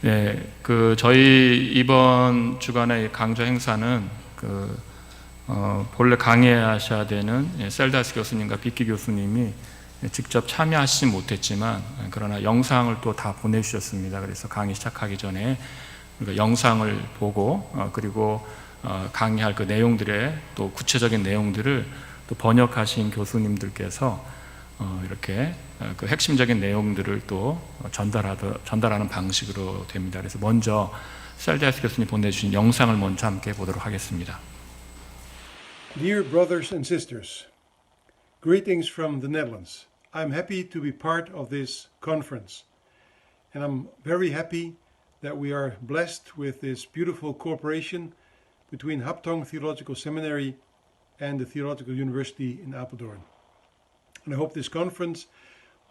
네, 저희 이번 주간의 강좌 행사는 본래 강의하셔야 되는 셀다스 교수님과 빅키 교수님이 직접 참여하시지 못했지만, 그러나 영상을 또 다 보내주셨습니다. 그래서 강의 시작하기 전에 우리가 영상을 보고, 그리고 강의할 그 내용들의 또 구체적인 내용들을 또 번역하신 교수님들께서 이렇게 그 핵심적인 내용들을 또 전달하는 방식으로 됩니다. 그래서 먼저 셀다스 교수님 보내주신 영상을 먼저 함께 보도록 하겠습니다. Dear brothers and sisters, greetings from the Netherlands. I'm happy to be part of this conference, and I'm very happy that we are blessed with this beautiful cooperation between Haptong Theological Seminary and the Theological University in Apeldoorn. And I hope this conference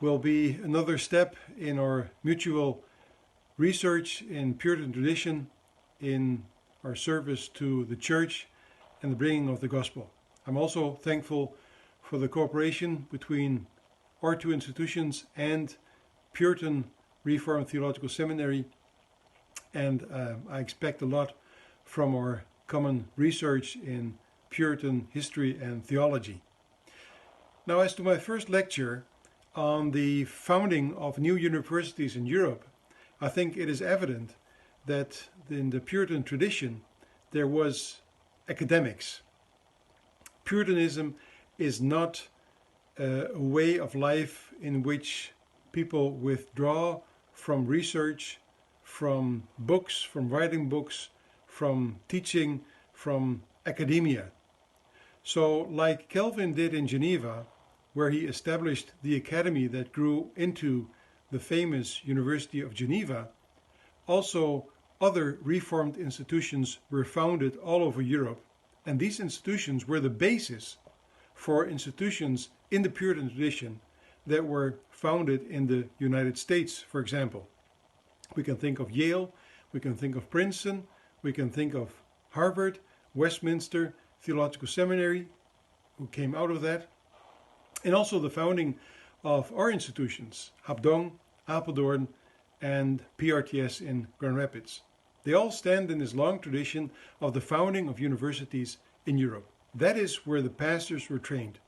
will be another step in our mutual research in Puritan tradition, in our service to the Church and the bringing of the gospel. I'm also thankful for the cooperation between our two institutions and Puritan Reformed Theological Seminary, and I expect a lot from our common research in Puritan history and theology. Now, as to my first lecture on the founding of new universities in Europe, I think it is evident that in the Puritan tradition there was academics. Puritanism is not a way of life in which people withdraw from research, from books, from writing books, from teaching, from academia. So, like Calvin did in Geneva, where he established the academy that grew into the famous University of Geneva, also other Reformed institutions were founded all over Europe, and these institutions were the basis for institutions in the Puritan tradition that were founded in the United States, for example. We can think of Yale, we can think of Princeton, we can think of Harvard, Westminster Theological Seminary, who came out of that, and also the founding of our institutions, Hapdong, Apeldoorn, and PRTS in Grand Rapids. They all stand in this long tradition of the founding of universities in Europe. That is where the pastors were trained.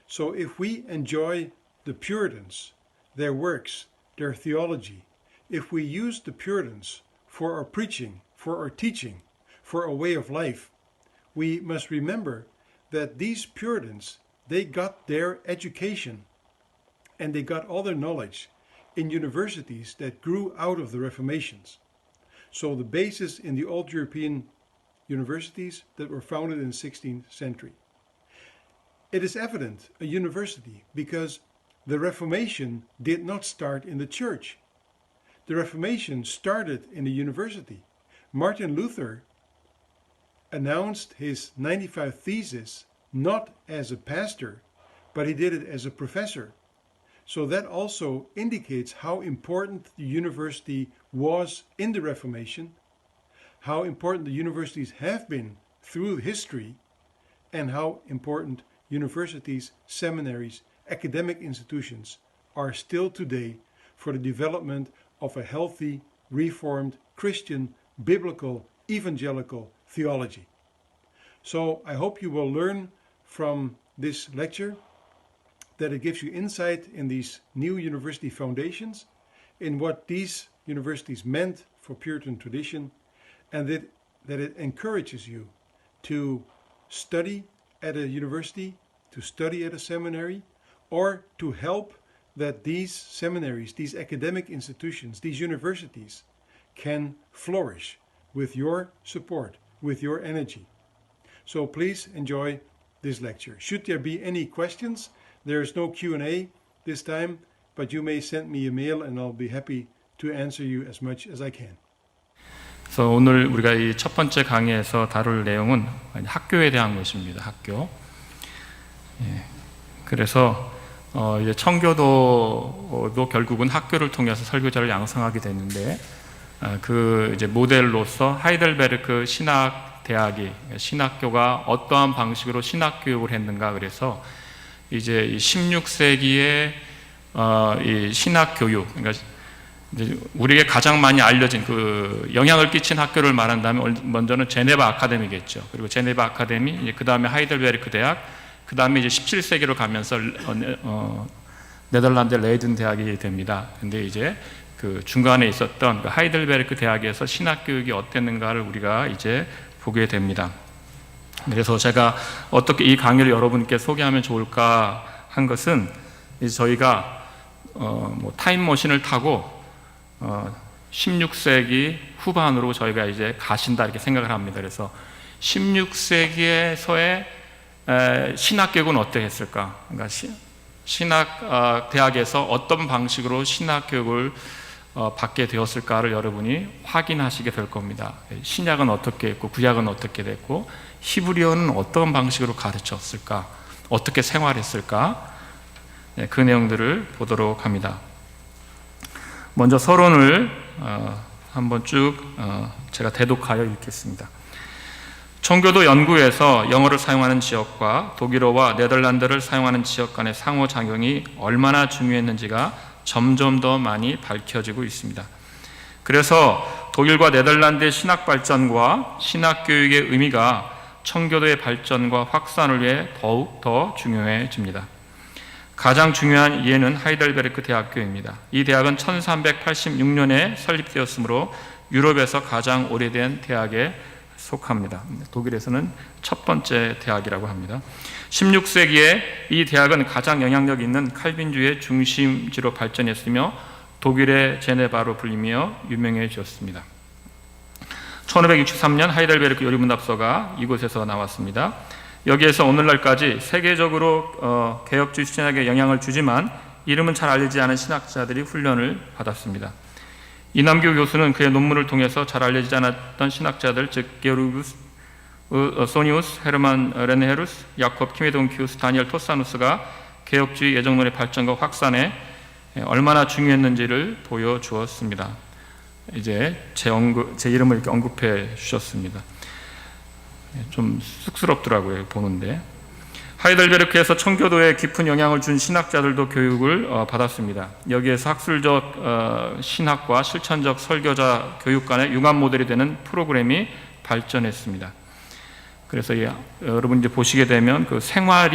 So if we enjoy the Puritans, their works, their theology, if we use the Puritans for our preaching, for our teaching, for a way of life, we must remember that these Puritans, they got their education and they got all their knowledge in universities that grew out of the Reformations. So the basis in the old European universities that were founded in the 16th century. It is evident a university because the Reformation did not start in the church. The Reformation started in the university. Martin Luther announced his 95 Theses not as a pastor, but he did it as a professor. So that also indicates how important the university was in the Reformation, how important the universities have been through history, and how important universities, seminaries, academic institutions are still today for the development of a healthy, reformed, Christian, biblical, evangelical theology. So I hope you will learn from this lecture that it gives you insight in these new university foundations, in what these universities meant for Puritan tradition, and that it encourages you to study at a university, to study at a seminary, or to help that these seminaries, these academic institutions, these universities can flourish with your support, with your energy. So please enjoy this lecture. Should there be any questions, there is no Q&A this time, but you may send me a mail and I'll be happy to answer you as much as I can. 그래서 오늘 우리가 이 첫 번째 강의에서 다룰 내용은 학교에 대한 것입니다. 학교. 그래서 이제 청교도도 결국은 학교를 통해서 설교자를 양성하게 됐는데, 그 이제 모델로서 하이델베르크 신학대학이, 신학교가 어떠한 방식으로 신학 교육을 했는가. 그래서 이제 16세기의 이 신학 교육, 그러니까 이제 우리에게 가장 많이 알려진 그 영향을 끼친 학교를 말한다면 먼저는 제네바 아카데미겠죠. 그리고 제네바 아카데미, 그 다음에 하이델베르크 대학, 그 다음에 이제 17세기로 가면서 네덜란드 레이든 대학이 됩니다. 근데 이제 그 중간에 있었던 그 하이델베르크 대학에서 신학 교육이 어땠는가를 우리가 이제 보게 됩니다. 그래서 제가 어떻게 이 강의를 여러분께 소개하면 좋을까 한 것은 이제 저희가 뭐 타임머신을 타고 16세기 후반으로 저희가 이제 가신다 이렇게 생각을 합니다. 그래서 16세기에서의 신학교육은 어땠을까? 그러니까 신학 대학에서 어떤 방식으로 신학교육을 받게 되었을까를 여러분이 확인하시게 될 겁니다. 신약은 어떻게 했고 구약은 어떻게 됐고 히브리어는 어떤 방식으로 가르쳤을까? 어떻게 생활했을까? 그 내용들을 보도록 합니다. 먼저 서론을 한번 쭉 제가 대독하여 읽겠습니다. 청교도 연구에서 영어를 사용하는 지역과 독일어와 네덜란드를 사용하는 지역 간의 상호작용이 얼마나 중요했는지가 점점 더 많이 밝혀지고 있습니다. 그래서 독일과 네덜란드의 신학 발전과 신학 교육의 의미가 청교도의 발전과 확산을 위해 더욱 더 중요해집니다. 가장 중요한 예는 하이델베르크 대학교입니다. 이 대학은 1386년에 설립되었으므로 유럽에서 가장 오래된 대학에 속합니다. 독일에서는 첫 번째 대학이라고 합니다. 16세기에 이 대학은 가장 영향력 있는 칼빈주의 중심지로 발전했으며 독일의 제네바로 불리며 유명해졌습니다. 1563년 하이델베르크 요리문답서가 이곳에서 나왔습니다. 여기에서 오늘날까지 세계적으로 개혁주의 신학에 영향을 주지만 이름은 잘 알려지지 않은 신학자들이 훈련을 받았습니다. 이남규 교수는 그의 논문을 통해서 잘 알려지지 않았던 신학자들, 즉 게오르구스, 소니우스, 헤르만 레네헤루스, 야콥 키메돈키우스, 다니엘 토사누스가 개혁주의 예정론의 발전과 확산에 얼마나 중요했는지를 보여주었습니다. 이제 제 이름을 이렇게 언급해 주셨습니다. 좀 쑥스럽더라고요, 보는데. 하이델베르크에서 청교도에 깊은 영향을 준 신학자들도 교육을 받았습니다. 여기에서 학술적 신학과 실천적 설교자 교육 간의 융합 모델이 되는 프로그램이 발전했습니다. 그래서 여러분 이제 보시게 되면 그 생활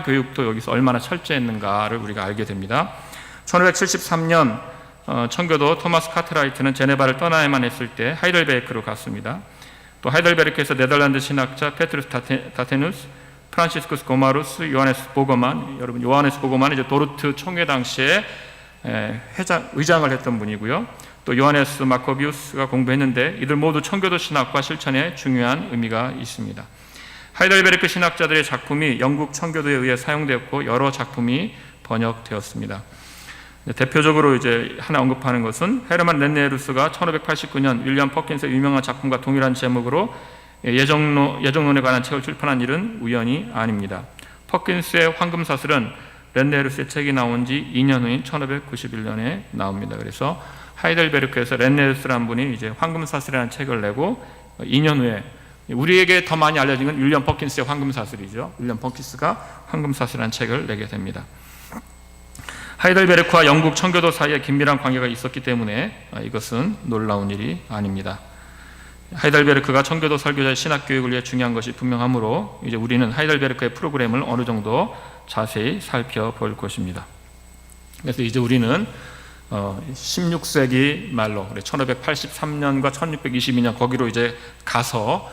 교육도 여기서 얼마나 철저했는가를 우리가 알게 됩니다. 1573년 청교도 토마스 카트라이트는 제네바를 떠나야만 했을 때 하이델베르크로 갔습니다. 또 하이델베르크에서 네덜란드 신학자 페트루스 다테누스, 프란시스쿠스 고마루스, 요하네스 보거만, 여러분 요하네스 보거만은 이제 도르트 총회 당시에 의장을 했던 분이고요. 또 요하네스 마코비우스가 공부했는데 이들 모두 청교도 신학과 실천에 중요한 의미가 있습니다. 하이델베르크 신학자들의 작품이 영국 청교도에 의해 사용되었고 여러 작품이 번역되었습니다. 대표적으로 이제 하나 언급하는 것은 헤르만 렌네루스가 1589년 윌리엄 퍼킨스의 유명한 작품과 동일한 제목으로 예정론에 관한 책을 출판한 일은 우연이 아닙니다. 퍼킨스의 황금사슬은 렌네루스의 책이 나온 지 2년 후인 1591년에 나옵니다. 그래서 하이델베르크에서 렌네루스라는 분이 이제 황금사슬이라는 책을 내고 2년 후에 우리에게 더 많이 알려진 건 윌리엄 퍼킨스의 황금사슬이죠. 윌리엄 퍼킨스가 황금사슬이라는 책을 내게 됩니다. 하이델베르크와 영국 청교도 사이에 긴밀한 관계가 있었기 때문에 이것은 놀라운 일이 아닙니다. 하이델베르크가 청교도 설교자의 신학 교육을 위해 중요한 것이 분명하므로 이제 우리는 하이델베르크의 프로그램을 어느 정도 자세히 살펴볼 것입니다. 그래서 이제 우리는 16세기 말로 1583년과 1622년 거기로 이제 가서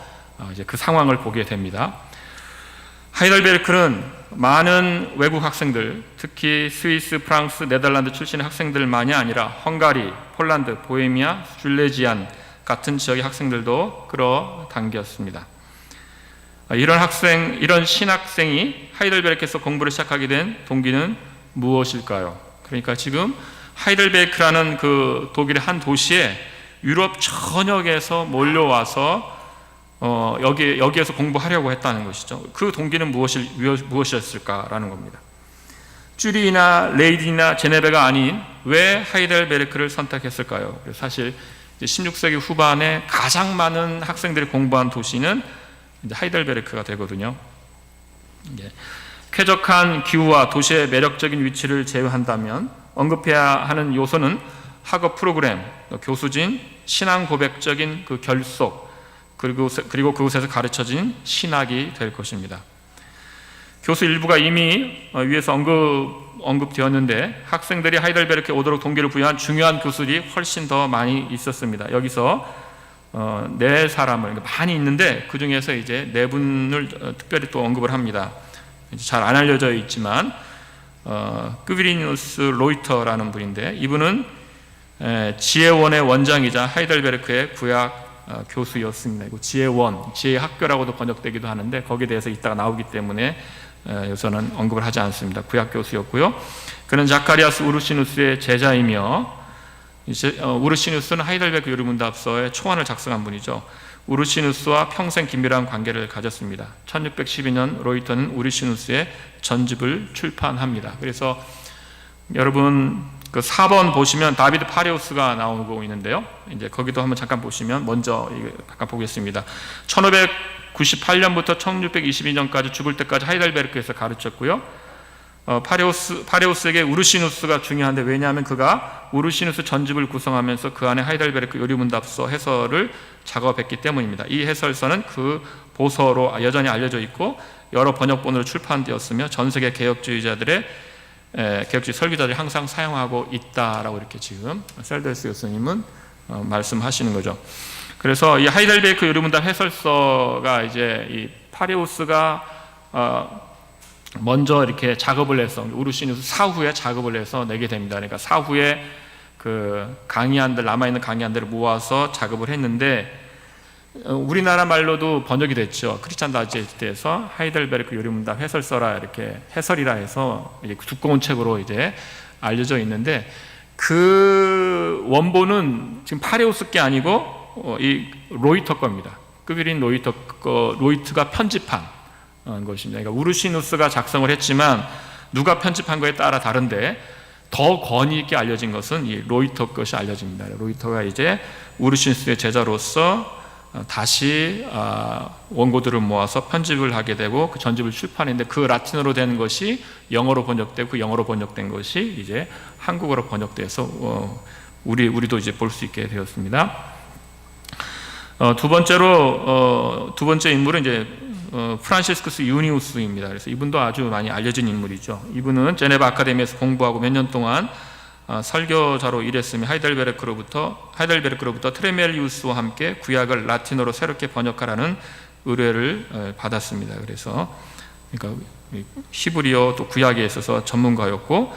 이제 그 상황을 보게 됩니다. 하이델베르크는 많은 외국 학생들, 특히 스위스, 프랑스, 네덜란드 출신의 학생들만이 아니라 헝가리, 폴란드, 보헤미아, 줄레지안 같은 지역의 학생들도 끌어당겼습니다. 이런 신학생이 하이델베르크에서 공부를 시작하게 된 동기는 무엇일까요? 그러니까 지금 하이델베르크라는 그 독일의 한 도시에 유럽 전역에서 몰려와서 여기에서 공부하려고 했다는 것이죠. 그 동기는 무엇이었을까라는 겁니다. 쭈리히나 레이든이나 제네베가 아닌 왜 하이델베르크를 선택했을까요? 사실 16세기 후반에 가장 많은 학생들이 공부한 도시는 이제 하이델베르크가 되거든요. 쾌적한 기후와 도시의 매력적인 위치를 제외한다면 언급해야 하는 요소는 학업 프로그램, 교수진, 신앙 고백적인 그 결속, 그리고 그곳에서 가르쳐진 신학이 될 것입니다. 교수 일부가 이미 위에서 언급되었는데 학생들이 하이델베르크에 오도록 동기를 부여한 중요한 교수들이 훨씬 더 많이 있었습니다. 여기서 네 사람을 많이 있는데 그 중에서 이제 네 분을 특별히 또 언급을 합니다. 잘 안 알려져 있지만 끄비리누스 로이터라는 분인데 이분은 지혜원의 원장이자 하이델베르크의 구약 교수였습니다. 지혜원, 지혜의 학교라고도 번역되기도 하는데 거기에 대해서 이따가 나오기 때문에 여기서는 언급을 하지 않습니다. 구약 교수였고요. 그는 자카리아스 우르시누스의 제자이며 우르시누스는 하이델베르크 요리문답서의 초안을 작성한 분이죠. 우르시누스와 평생 긴밀한 관계를 가졌습니다. 1612년 로이터는 우르시누스의 전집을 출판합니다. 그래서 여러분 그 4번 보시면 다비드 파레우스가 나오고 있는데요. 이제 거기도 한번 잠깐 보시면 먼저 잠깐 보겠습니다. 1598년부터 1622년까지 죽을 때까지 하이델베르크에서 가르쳤고요. 파레우스에게 우르시누스가 중요한데 왜냐하면 그가 우르시누스 전집을 구성하면서 그 안에 하이델베르크 요리문답서 해설을 작업했기 때문입니다. 이 해설서는 그 보서로 여전히 알려져 있고 여러 번역본으로 출판되었으며 전 세계 개혁주의 설교자들이 항상 사용하고 있다라고 이렇게 지금 셀더스 교수님은 말씀하시는 거죠. 그래서 이 하이델베르크 요리문답 해설서가 이제 이 파레우스가 먼저 이렇게 작업을 해서 우르시누스 사후에 작업을 해서 내게 됩니다. 그러니까 사후에 그 강의안들 남아있는 강의안들을 모아서 작업을 했는데 우리나라 말로도 번역이 됐죠. 크리스찬 다이제스트에서 하이델베르크 요리문답 해설서라 이렇게 해설이라 해서 두꺼운 책으로 이제 알려져 있는데 그 원본은 지금 파레우스 게 아니고 이 로이터 겁니다. 끄비린 로이트가 편집한 것입니다. 그러니까 우르시누스가 작성을 했지만 누가 편집한 거에 따라 다른데 더 권위 있게 알려진 것은 이 로이터 것이 알려집니다. 로이터가 이제 우르시누스의 제자로서 다시 원고들을 모아서 편집을 하게 되고 그 전집을 출판했는데 그 라틴어로 된 것이 영어로 번역되고 그 영어로 번역된 것이 이제 한국어로 번역돼서 우리도 이제 볼 수 있게 되었습니다. 두 번째 인물은 이제 프란시스쿠스 유니우스입니다. 그래서 이분도 아주 많이 알려진 인물이죠. 이분은 제네바 아카데미에서 공부하고 몇 년 동안 설교자로 일했으며 하이델베르크로부터 트레멜리우스와 함께 구약을 라틴어로 새롭게 번역하라는 의뢰를 받았습니다. 그래서 그러니까 히브리어 또 구약에 있어서 전문가였고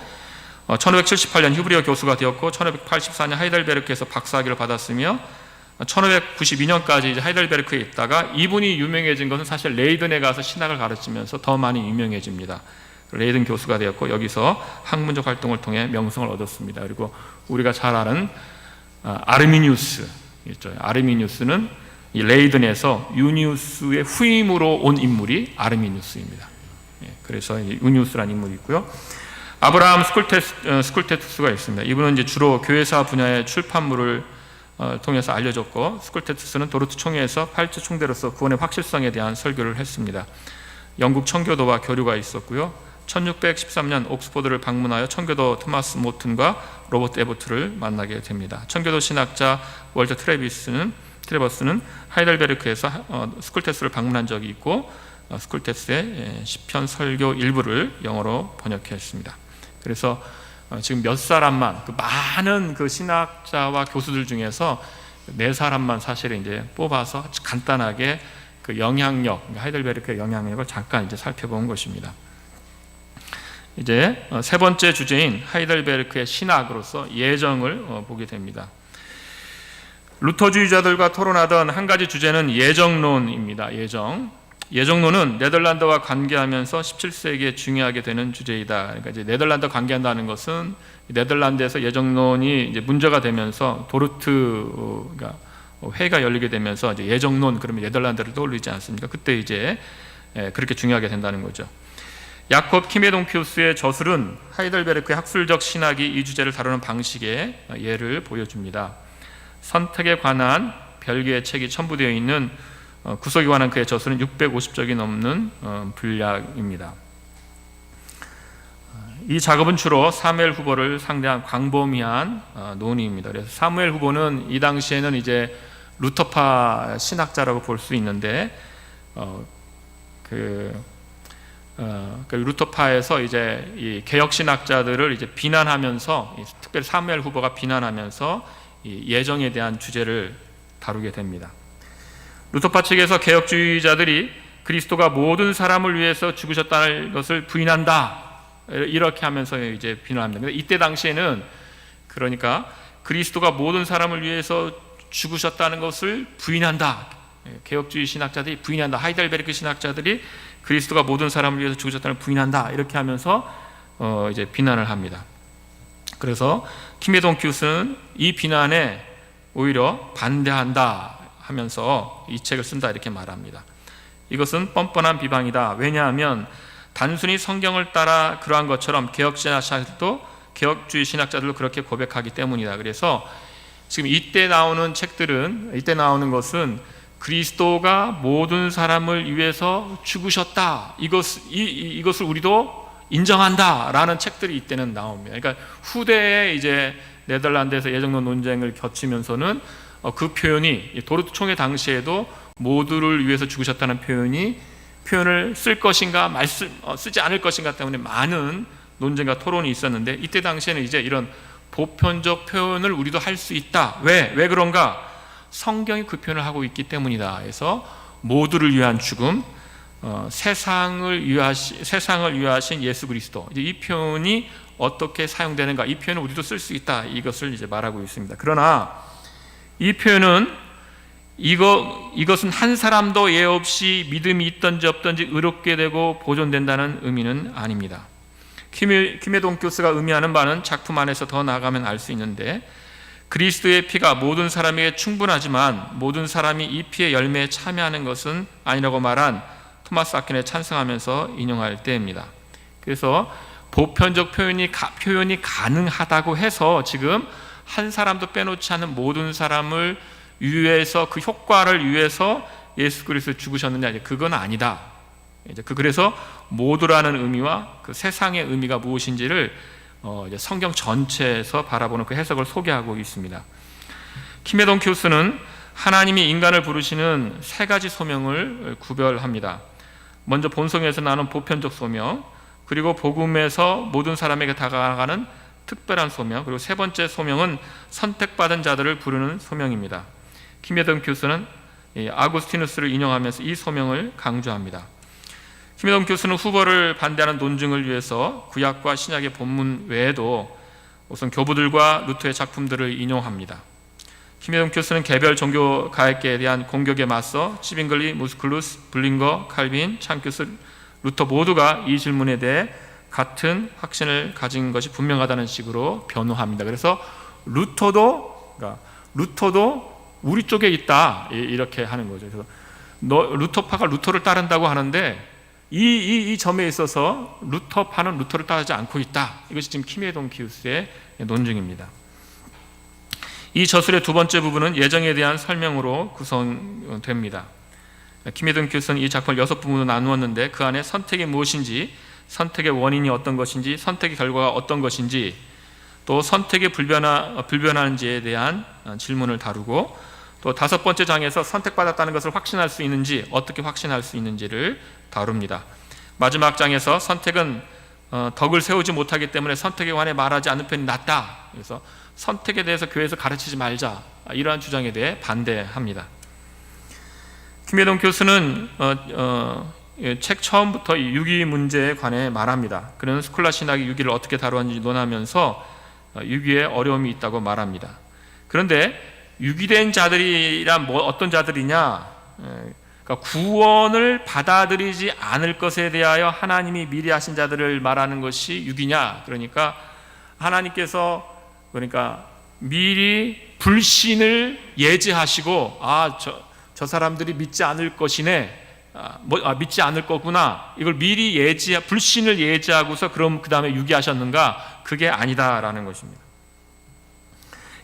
1578년 히브리어 교수가 되었고 1584년 하이델베르크에서 박사학위를 받았으며 1592년까지 이제 하이델베르크에 있다가 이분이 유명해진 것은 사실 레이든에 가서 신학을 가르치면서 더 많이 유명해집니다. 레이든 교수가 되었고 여기서 학문적 활동을 통해 명성을 얻었습니다. 그리고 우리가 잘 아는 아르미니우스 있죠. 아르미니우스는 이 레이든에서 유니우스의 후임으로 온 인물이 아르미니우스입니다. 그래서 유니우스라는 인물이 있고요. 아브라함 스쿨테투스가 있습니다. 이분은 이제 주로 교회사 분야의 출판물을 통해서 알려졌고 스쿨테투스는 도르트 총회에서 8주 총대로서 구원의 확실성에 대한 설교를 했습니다. 영국 청교도와 교류가 있었고요. 1613년 옥스포드를 방문하여 청교도 토마스 모튼과 로버트 에버트를 만나게 됩니다. 청교도 신학자 월터 트레버스는 하이델베르크에서 스쿨테스를 방문한 적이 있고 스쿨테스의 시편 설교 일부를 영어로 번역했습니다. 그래서 지금 몇 사람만 그 많은 그 신학자와 교수들 중에서 네 사람만 사실 이제 뽑아서 간단하게 그 영향력, 하이델베르크의 영향력을 잠깐 이제 살펴본 것입니다. 이제 세 번째 주제인 하이델베르크의 신학으로서 예정을 보게 됩니다. 루터주의자들과 토론하던 한 가지 주제는 예정론입니다. 예정론은 네덜란드와 관계하면서 17세기에 중요하게 되는 주제이다. 그러니까 이제 네덜란드와 관계한다는 것은 네덜란드에서 예정론이 이제 문제가 되면서 도르트 회의가 열리게 되면서 이제 예정론 그러면 네덜란드를 떠올리지 않습니까? 그때 이제 그렇게 중요하게 된다는 거죠. 야콥 키메동피우스의 저술은 하이델베르크의 학술적 신학이 이 주제를 다루는 방식의 예를 보여줍니다. 선택에 관한 별개의 책이 첨부되어 있는 구속에 관한 그의 저술은 650쪽이 넘는 분량입니다. 이 작업은 주로 사무엘 후보를 상대한 광범위한 논의입니다. 그래서 사무엘 후보는 이 당시에는 이제 루터파 신학자라고 볼 수 있는데, 루터파에서 이제 이 개혁 신학자들을 이제 비난하면서, 특별히 사무엘 후보가 비난하면서 이 예정에 대한 주제를 다루게 됩니다. 루터파 측에서 개혁주의자들이 그리스도가 모든 사람을 위해서 죽으셨다는 것을 부인한다, 이렇게 하면서 이제 비난합니다. 근데 이때 당시에는, 그러니까 그리스도가 모든 사람을 위해서 죽으셨다는 것을 부인한다, 개혁주의 신학자들이 부인한다, 하이델베르크 신학자들이 그리스도가 모든 사람을 위해서 죽으셨다는 부인한다, 이렇게 하면서 이제 비난을 합니다. 그래서 키메돈키우스는 이 비난에 오히려 반대한다 하면서 이 책을 쓴다, 이렇게 말합니다. 이것은 뻔뻔한 비방이다. 왜냐하면 단순히 성경을 따라 그러한 것처럼 개혁주의 신학자들도 그렇게 고백하기 때문이다. 그래서 지금 이때 나오는 책들은, 이때 나오는 것은 그리스도가 모든 사람을 위해서 죽으셨다, 이것을 우리도 인정한다라는 책들이 이때는 나옵니다. 그러니까 후대에 이제 네덜란드에서 예정론 논쟁을 거치면서는 그 표현이, 도르트 총회 당시에도 모두를 위해서 죽으셨다는 표현을 쓸 것인가 쓰지 않을 것인가 때문에 많은 논쟁과 토론이 있었는데, 이때 당시에는 이제 이런 보편적 표현을 우리도 할 수 있다. 왜 그런가? 성경이 그 표현을 하고 있기 때문이다. 그래서 모두를 위한 죽음, 세상을 위하신 예수 그리스도, 이제 이 표현이 어떻게 사용되는가, 이 표현을 우리도 쓸 수 있다, 이것을 이제 말하고 있습니다. 그러나 이 표현은 이것은 한 사람도 예 없이 믿음이 있든지 없든지 의롭게 되고 보존된다는 의미는 아닙니다. 키메돈키우스가 의미하는 바는 작품 안에서 더 나아가면 알 수 있는데, 그리스도의 피가 모든 사람에게 충분하지만 모든 사람이 이 피의 열매에 참여하는 것은 아니라고 말한 토마스 아퀴나에 찬성하면서 인용할 때입니다. 그래서 보편적 표현이 가능하다고 해서 지금 한 사람도 빼놓지 않은 모든 사람을 위해서, 그 효과를 위해서 예수 그리스도 죽으셨느냐, 그건 아니다. 그래서 모두라는 의미와 그 세상의 의미가 무엇인지를 이제 성경 전체에서 바라보는 그 해석을 소개하고 있습니다. 키메돈키우스는 하나님이 인간을 부르시는 세 가지 소명을 구별합니다. 먼저 본성에서 나오는 보편적 소명, 그리고 복음에서 모든 사람에게 다가가는 특별한 소명, 그리고 세 번째 소명은 선택받은 자들을 부르는 소명입니다. 키메돈키우스는 아구스티누스를 인용하면서 이 소명을 강조합니다. 키메돈키우스는 후보를 반대하는 논증을 위해서 구약과 신약의 본문 외에도 우선 교부들과 루터의 작품들을 인용합니다. 키메돈키우스는 개별 종교 가액계에 대한 공격에 맞서 치빙글리, 무스클루스, 블링거, 칼빈, 창큐스, 루터 모두가 이 질문에 대해 같은 확신을 가진 것이 분명하다는 식으로 변호합니다. 그래서 루터도 우리 쪽에 있다, 이렇게 하는 거죠. 그래서 루터파가 루터를 따른다고 하는데 이 점에 있어서 루터파는 루터를 따르지 않고 있다. 이것이 지금 키메돈키우스의 논증입니다. 이 저술의 두 번째 부분은 예정에 대한 설명으로 구성됩니다. 키메돈키우스는 이 작품을 6부분으로 나누었는데, 그 안에 선택이 무엇인지, 선택의 원인이 어떤 것인지, 선택의 결과가 어떤 것인지, 또 선택이 불변하는지에 대한 질문을 다루고, 또 5번째 장에서 선택받았다는 것을 확신할 수 있는지, 어떻게 확신할 수 있는지를 다룹니다. 마지막 장에서 선택은 덕을 세우지 못하기 때문에 선택에 관해 말하지 않는 편이 낫다. 그래서 선택에 대해서 교회에서 가르치지 말자, 이러한 주장에 대해 반대합니다. 키메돈키우스는 책 처음부터 이 유기 문제에 관해 말합니다. 그는 스콜라 신학이 유기를 어떻게 다루었는지 논하면서 유기에 어려움이 있다고 말합니다. 그런데 유기된 자들이란 어떤 자들이냐? 그러니까 구원을 받아들이지 않을 것에 대하여 하나님이 미리 하신 자들을 말하는 것이 유기냐? 그러니까 하나님께서 미리 불신을 예지하시고, 저 사람들이 믿지 않을 것이네, 믿지 않을 거구나, 이걸 미리 불신을 예지하고서 그럼 그 다음에 유기하셨는가? 그게 아니다라는 것입니다.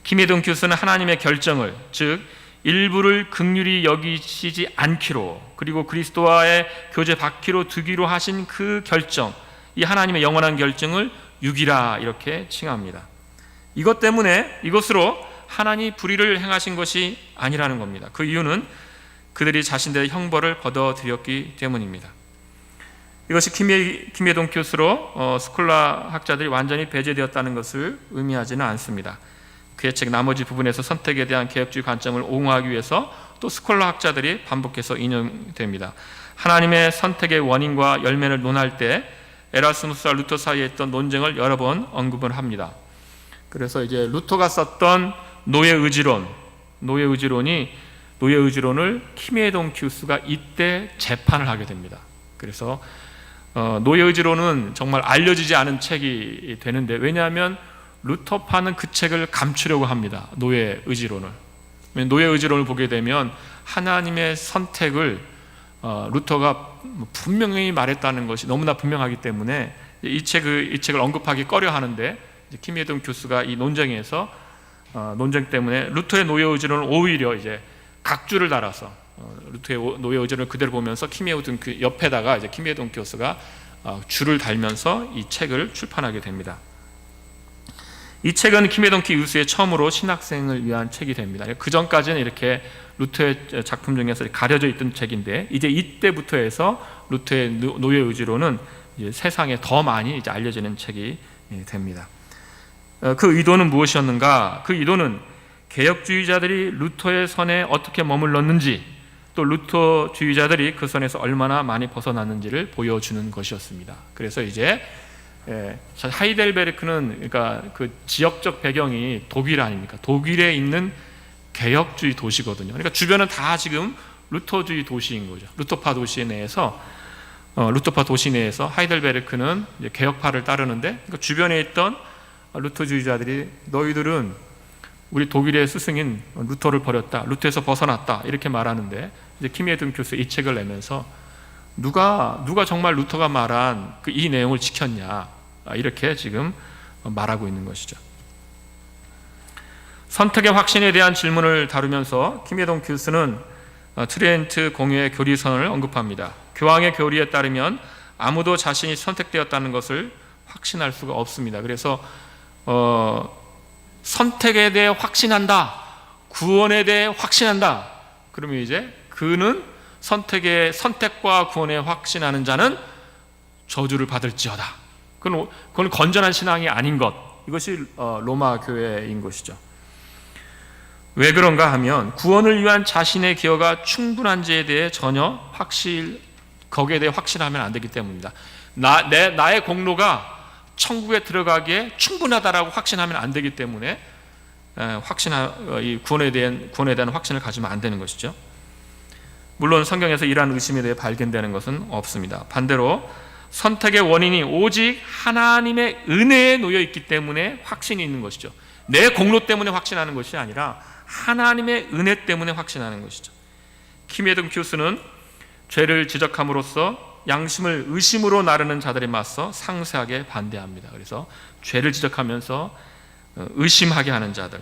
키메돈키우스는 하나님의 결정을, 즉 일부를 긍휼히 여기시지 않기로, 그리고 그리스도와의 교제 받기로 두기로 하신 그 결정, 이 하나님의 영원한 결정을 육이라 이렇게 칭합니다. 이것 때문에 이것으로 하나님이 불의를 행하신 것이 아니라는 겁니다. 그 이유는 그들이 자신들의 형벌을 거둬들였기 때문입니다. 이것이 키메동키우스로 스콜라 학자들이 완전히 배제되었다는 것을 의미하지는 않습니다. 그의 책 나머지 부분에서 선택에 대한 개혁주의 관점을 옹호하기 위해서 또 스콜라 학자들이 반복해서 인용됩니다. 하나님의 선택의 원인과 열매를 논할 때 에라스무스와 루터 사이에 있던 논쟁을 여러 번 언급을 합니다. 그래서 이제 루터가 썼던 노예 의지론을 키메동키우스가 이때 재판을 하게 됩니다. 그래서 노예 의지론은 정말 알려지지 않은 책이 되는데, 왜냐하면 루터파는 그 책을 감추려고 합니다. 노예 의지론을 보게 되면 하나님의 선택을 루터가 분명히 말했다는 것이 너무나 분명하기 때문에 이 책을 언급하기 꺼려 하는데, 키메동키우스가 이 논쟁 때문에 루터의 노예 의지론을 오히려 이제 각주를 달아서 루터의 노예 의지론을 그대로 보면서 키메동키우스 옆에다가 이제 키메동키우스가 줄을 달면서 이 책을 출판하게 됩니다. 이 책은 키메동키우스의 처음으로 신학생을 위한 책이 됩니다. 그 전까지는 이렇게 루터의 작품 중에서 가려져 있던 책인데, 이제 이때부터 해서 루터의 노예 의지론은 이제 세상에 더 많이 이제 알려지는 책이 됩니다. 그 의도는 무엇이었는가? 그 의도는 개혁주의자들이 루터의 선에 어떻게 머물렀는지, 또 루터주의자들이 그 선에서 얼마나 많이 벗어났는지를 보여주는 것이었습니다. 그래서 이제 하이델베르크는 그러니까 그 지역적 배경이 독일 아닙니까? 독일에 있는 개혁주의 도시거든요. 그러니까 주변은 다 지금 루터주의 도시인 거죠. 루터파 도시 내에서 하이델베르크는 이제 개혁파를 따르는데, 그러니까 주변에 있던 루터주의자들이 너희들은 우리 독일의 스승인 루터를 버렸다, 루터에서 벗어났다 이렇게 말하는데, 이제 키메동키우스 이 책을 내면서 누가 정말 루터가 말한 이 내용을 지켰냐, 이렇게 지금 말하고 있는 것이죠. 선택의 확신에 대한 질문을 다루면서 키메동키우스는 트리엔트 공의의 교리선을 언급합니다. 교황의 교리에 따르면 아무도 자신이 선택되었다는 것을 확신할 수가 없습니다. 그래서 선택에 대해 확신한다, 구원에 대해 확신한다, 그러면 이제 그는 선택과 구원에 확신하는 자는 저주를 받을지어다. 그건 건전한 신앙이 아닌 것, 이것이 로마 교회인 것이죠. 왜 그런가 하면 구원을 위한 자신의 기여가 충분한지에 대해 전혀 거기에 대해 확신하면 안 되기 때문입니다. 나의 공로가 천국에 들어가기에 충분하다라고 확신하면 안 되기 때문에 이 구원에 대한 확신을 가지면 안 되는 것이죠. 물론 성경에서 이러한 의심에 대해 발견되는 것은 없습니다. 반대로 선택의 원인이 오직 하나님의 은혜에 놓여 있기 때문에 확신이 있는 것이죠. 내 공로 때문에 확신하는 것이 아니라 하나님의 은혜 때문에 확신하는 것이죠. 키메동키우스는 죄를 지적함으로써 양심을 의심으로 나르는 자들에 맞서 상세하게 반대합니다. 그래서 죄를 지적하면서 의심하게 하는 자들,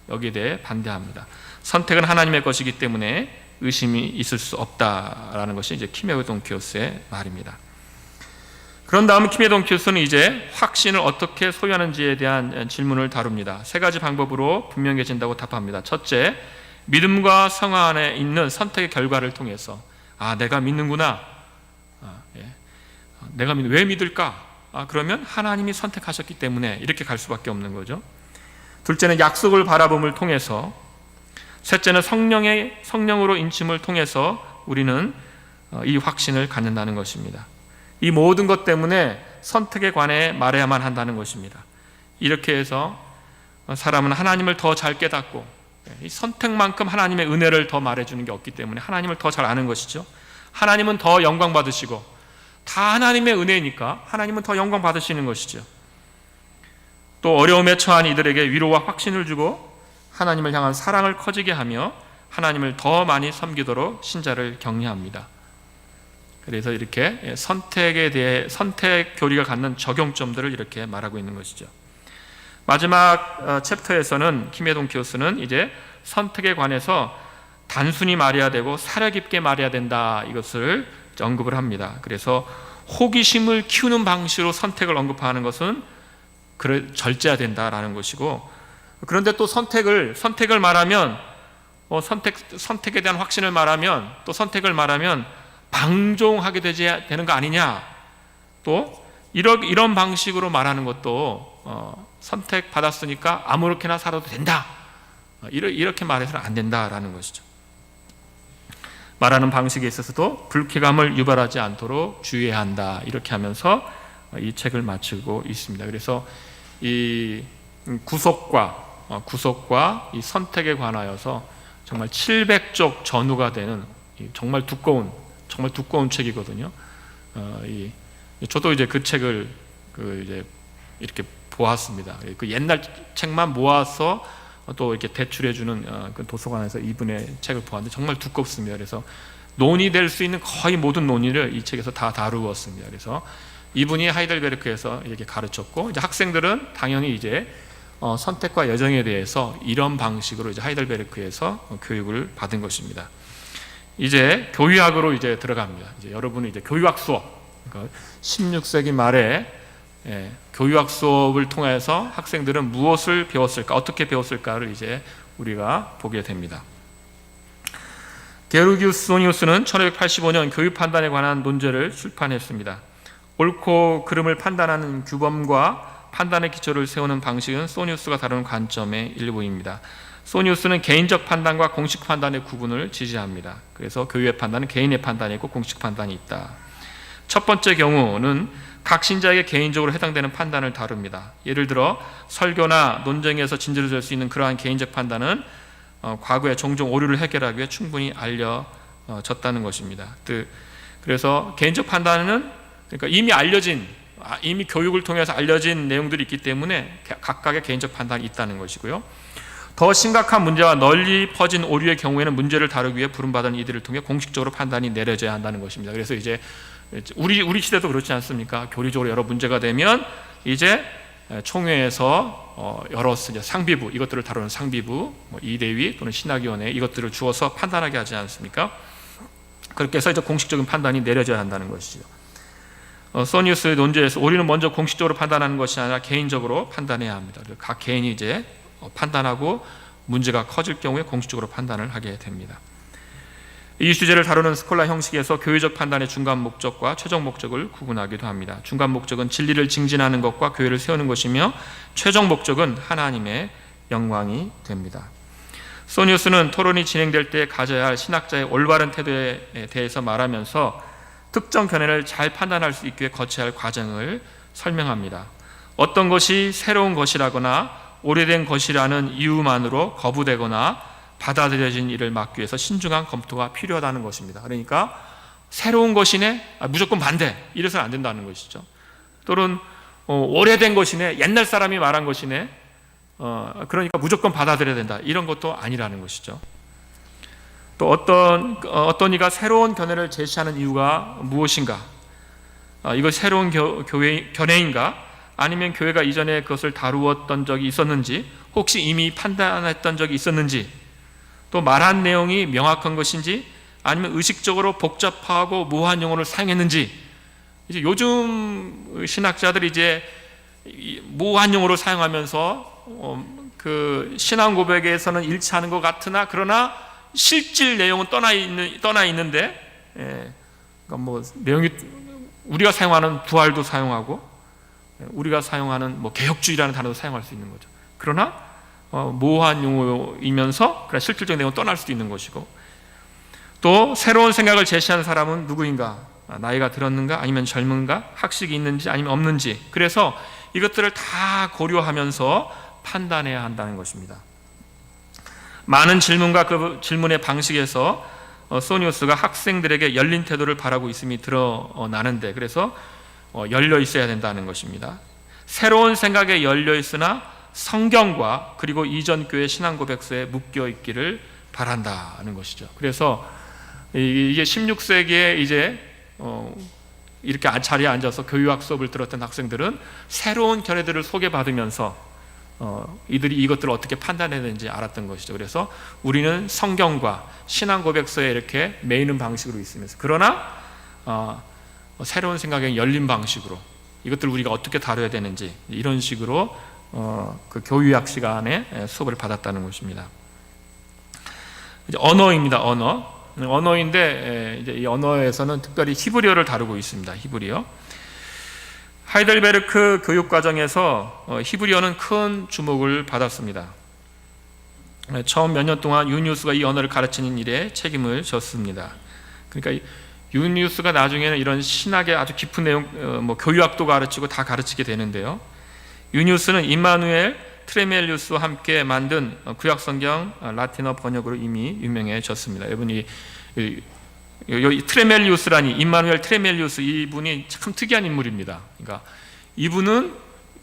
여기에 대해 반대합니다. 선택은 하나님의 것이기 때문에 의심이 있을 수 없다라는 것이 이제 키메동키우스의 말입니다. 그런 다음 키메동키우스는 이제 확신을 어떻게 소유하는지에 대한 질문을 다룹니다. 세 가지 방법으로 분명해진다고 답합니다. 첫째, 믿음과 성화 안에 있는 선택의 결과를 통해서 내가 믿는구나. 왜 믿을까? 그러면 하나님이 선택하셨기 때문에 이렇게 갈 수밖에 없는 거죠. 둘째는 약속을 바라봄을 통해서, 셋째는 성령으로 인침을 통해서 우리는 이 확신을 갖는다는 것입니다. 이 모든 것 때문에 선택에 관해 말해야만 한다는 것입니다. 이렇게 해서 사람은 하나님을 더 잘 깨닫고, 이 선택만큼 하나님의 은혜를 더 말해주는 게 없기 때문에 하나님을 더 잘 아는 것이죠. 하나님은 더 영광 받으시고, 다 하나님의 은혜니까 하나님은 더 영광 받으시는 것이죠. 또 어려움에 처한 이들에게 위로와 확신을 주고 하나님을 향한 사랑을 커지게 하며 하나님을 더 많이 섬기도록 신자를 격려합니다. 그래서 이렇게 선택에 대해 선택 교리가 갖는 적용점들을 이렇게 말하고 있는 것이죠. 마지막 챕터에서는 키메동키우스는 이제 선택에 관해서 단순히 말해야 되고 사려 깊게 말해야 된다, 이것을 언급을 합니다. 그래서 호기심을 키우는 방식으로 선택을 언급하는 것은 그래 절제해야 된다라는 것이고, 그런데 또 선택을 말하면 선택에 대한 확신을 말하면, 또 선택을 말하면 방종하게 되는 거 아니냐, 또 이런 방식으로 말하는 것도 선택 받았으니까 아무렇게나 살아도 된다, 이렇게 말해서는 안 된다라는 것이죠. 말하는 방식에 있어서도 불쾌감을 유발하지 않도록 주의해야 한다, 이렇게 하면서 이 책을 마치고 있습니다. 그래서 이 구속과 이 선택에 관하여서 정말 700쪽 전후가 되는 정말 두꺼운 책이거든요. 저도 이제 그 책을 이제 이렇게 보았습니다. 그 옛날 책만 모아서 또 이렇게 대출해주는 그 도서관에서 이분의 책을 보았는데 정말 두껍습니다. 그래서 논의될 수 있는 거의 모든 논의를 이 책에서 다 다루었습니다. 그래서 이분이 하이델베르크에서 이렇게 가르쳤고, 이제 학생들은 당연히 이제 선택과 여정에 대해서 이런 방식으로 이제 하이델베르크에서 교육을 받은 것입니다. 이제 교육학으로 이제 들어갑니다. 이제 여러분은 이제 교육학 수업, 그러니까 16세기 말에 교육학 수업을 통해서 학생들은 무엇을 배웠을까, 어떻게 배웠을까를 이제 우리가 보게 됩니다. 게르기우스 소니우스는 1585년 교육 판단에 관한 논제를 출판했습니다. 옳고 그름을 판단하는 규범과 판단의 기초를 세우는 방식은 소니우스가 다루는 관점의 일부입니다. 소니우스는 개인적 판단과 공식 판단의 구분을 지지합니다. 그래서 교육의 판단은 개인의 판단이 있고 공식 판단이 있다. 첫 번째 경우는 각 신자에게 개인적으로 해당되는 판단을 다룹니다. 예를 들어 설교나 논쟁에서 진지를 줄 수 있는 그러한 개인적 판단은 과거에 종종 오류를 해결하기 위해 충분히 알려졌다는 것입니다. 그래서 개인적 판단은 그러니까 이미 교육을 통해서 알려진 내용들이 있기 때문에 각각의 개인적 판단이 있다는 것이고요. 더 심각한 문제와 널리 퍼진 오류의 경우에는 문제를 다루기 위해 부름받은 이들을 통해 공식적으로 판단이 내려져야 한다는 것입니다. 그래서 이제 우리 시대도 그렇지 않습니까? 교리적으로 여러 문제가 되면 이제 총회에서 여러 상비부, 이것들을 다루는 상비부, 이대위 또는 신학위원회, 이것들을 주어서 판단하게 하지 않습니까? 그렇게 해서 이제 공식적인 판단이 내려져야 한다는 것이죠. 소니우스의 논제에서 우리는 먼저 공식적으로 판단하는 것이 아니라 개인적으로 판단해야 합니다. 각 개인이 이제 판단하고 문제가 커질 경우에 공식적으로 판단을 하게 됩니다. 이 주제를 다루는 스콜라 형식에서 교회적 판단의 중간 목적과 최종 목적을 구분하기도 합니다. 중간 목적은 진리를 증진하는 것과 교회를 세우는 것이며, 최종 목적은 하나님의 영광이 됩니다. 소니우스는 토론이 진행될 때 가져야 할 신학자의 올바른 태도에 대해서 말하면서 특정 견해를 잘 판단할 수 있게 거쳐야 할 과정을 설명합니다. 어떤 것이 새로운 것이라거나 오래된 것이라는 이유만으로 거부되거나 받아들여진 일을 막기 위해서 신중한 검토가 필요하다는 것입니다. 그러니까 새로운 것이네, 무조건 반대, 이래서는 안 된다는 것이죠. 또는 오래된 것이네, 옛날 사람이 말한 것이네, 그러니까 무조건 받아들여야 된다, 이런 것도 아니라는 것이죠. 또 어떤 이가 새로운 견해를 제시하는 이유가 무엇인가? 이것이 새로운 견해인가? 아니면 교회가 이전에 그것을 다루었던 적이 있었는지, 혹시 이미 판단했던 적이 있었는지, 또 말한 내용이 명확한 것인지, 아니면 의식적으로 복잡하고 모호한 용어를 사용했는지. 이제 요즘 신학자들이 이제 모호한 용어를 사용하면서 그 신앙 고백에서는 일치하는 것 같으나 그러나 실질 내용은 떠나 있는데, 그러니까 뭐 내용이 우리가 사용하는 부활도 사용하고 우리가 사용하는 뭐 개혁주의라는 단어도 사용할 수 있는 거죠. 그러나 모호한 용어이면서 실질적인 내용은 떠날 수도 있는 것이고, 또 새로운 생각을 제시하는 사람은 누구인가? 나이가 들었는가? 아니면 젊은가? 학식이 있는지 아니면 없는지. 그래서 이것들을 다 고려하면서 판단해야 한다는 것입니다. 많은 질문과 그 질문의 방식에서 소니우스가 학생들에게 열린 태도를 바라고 있음이 드러나는데, 그래서 열려 있어야 된다는 것입니다. 새로운 생각에 열려 있으나 성경과 그리고 이전 교회 신앙 고백서에 묶여 있기를 바란다는 것이죠. 그래서 이게 16세기에 이제 이렇게 자리에 앉아서 교육학 수업을 들었던 학생들은 새로운 견해들을 소개받으면서 이들이 이것들을 어떻게 판단해야 되는지 알았던 것이죠. 그래서 우리는 성경과 신앙 고백서에 이렇게 매이는 방식으로 있으면서, 그러나 새로운 생각에 열린 방식으로 이것들을 우리가 어떻게 다뤄야 되는지 이런 식으로 그 교유학 시간에 수업을 받았다는 것입니다. 이제 언어입니다. 언어인데 이제 이 언어에서는 특별히 히브리어를 다루고 있습니다. 히브리어. 하이델베르크 교육 과정에서 히브리어는 큰 주목을 받았습니다. 처음 몇 년 동안 유니우스가 이 언어를 가르치는 일에 책임을 졌습니다. 그러니까 유니우스가 나중에는 이런 신학의 아주 깊은 내용, 교유학도 가르치고 다 가르치게 되는데요. 유니우스는 임마누엘 트레멜리우스와 함께 만든 구약성경 라틴어 번역으로 이미 유명해졌습니다. 여러분이 트레멜리우스라니, 임마누엘 트레멜리우스, 이분이 참 특이한 인물입니다. 그러니까 이분은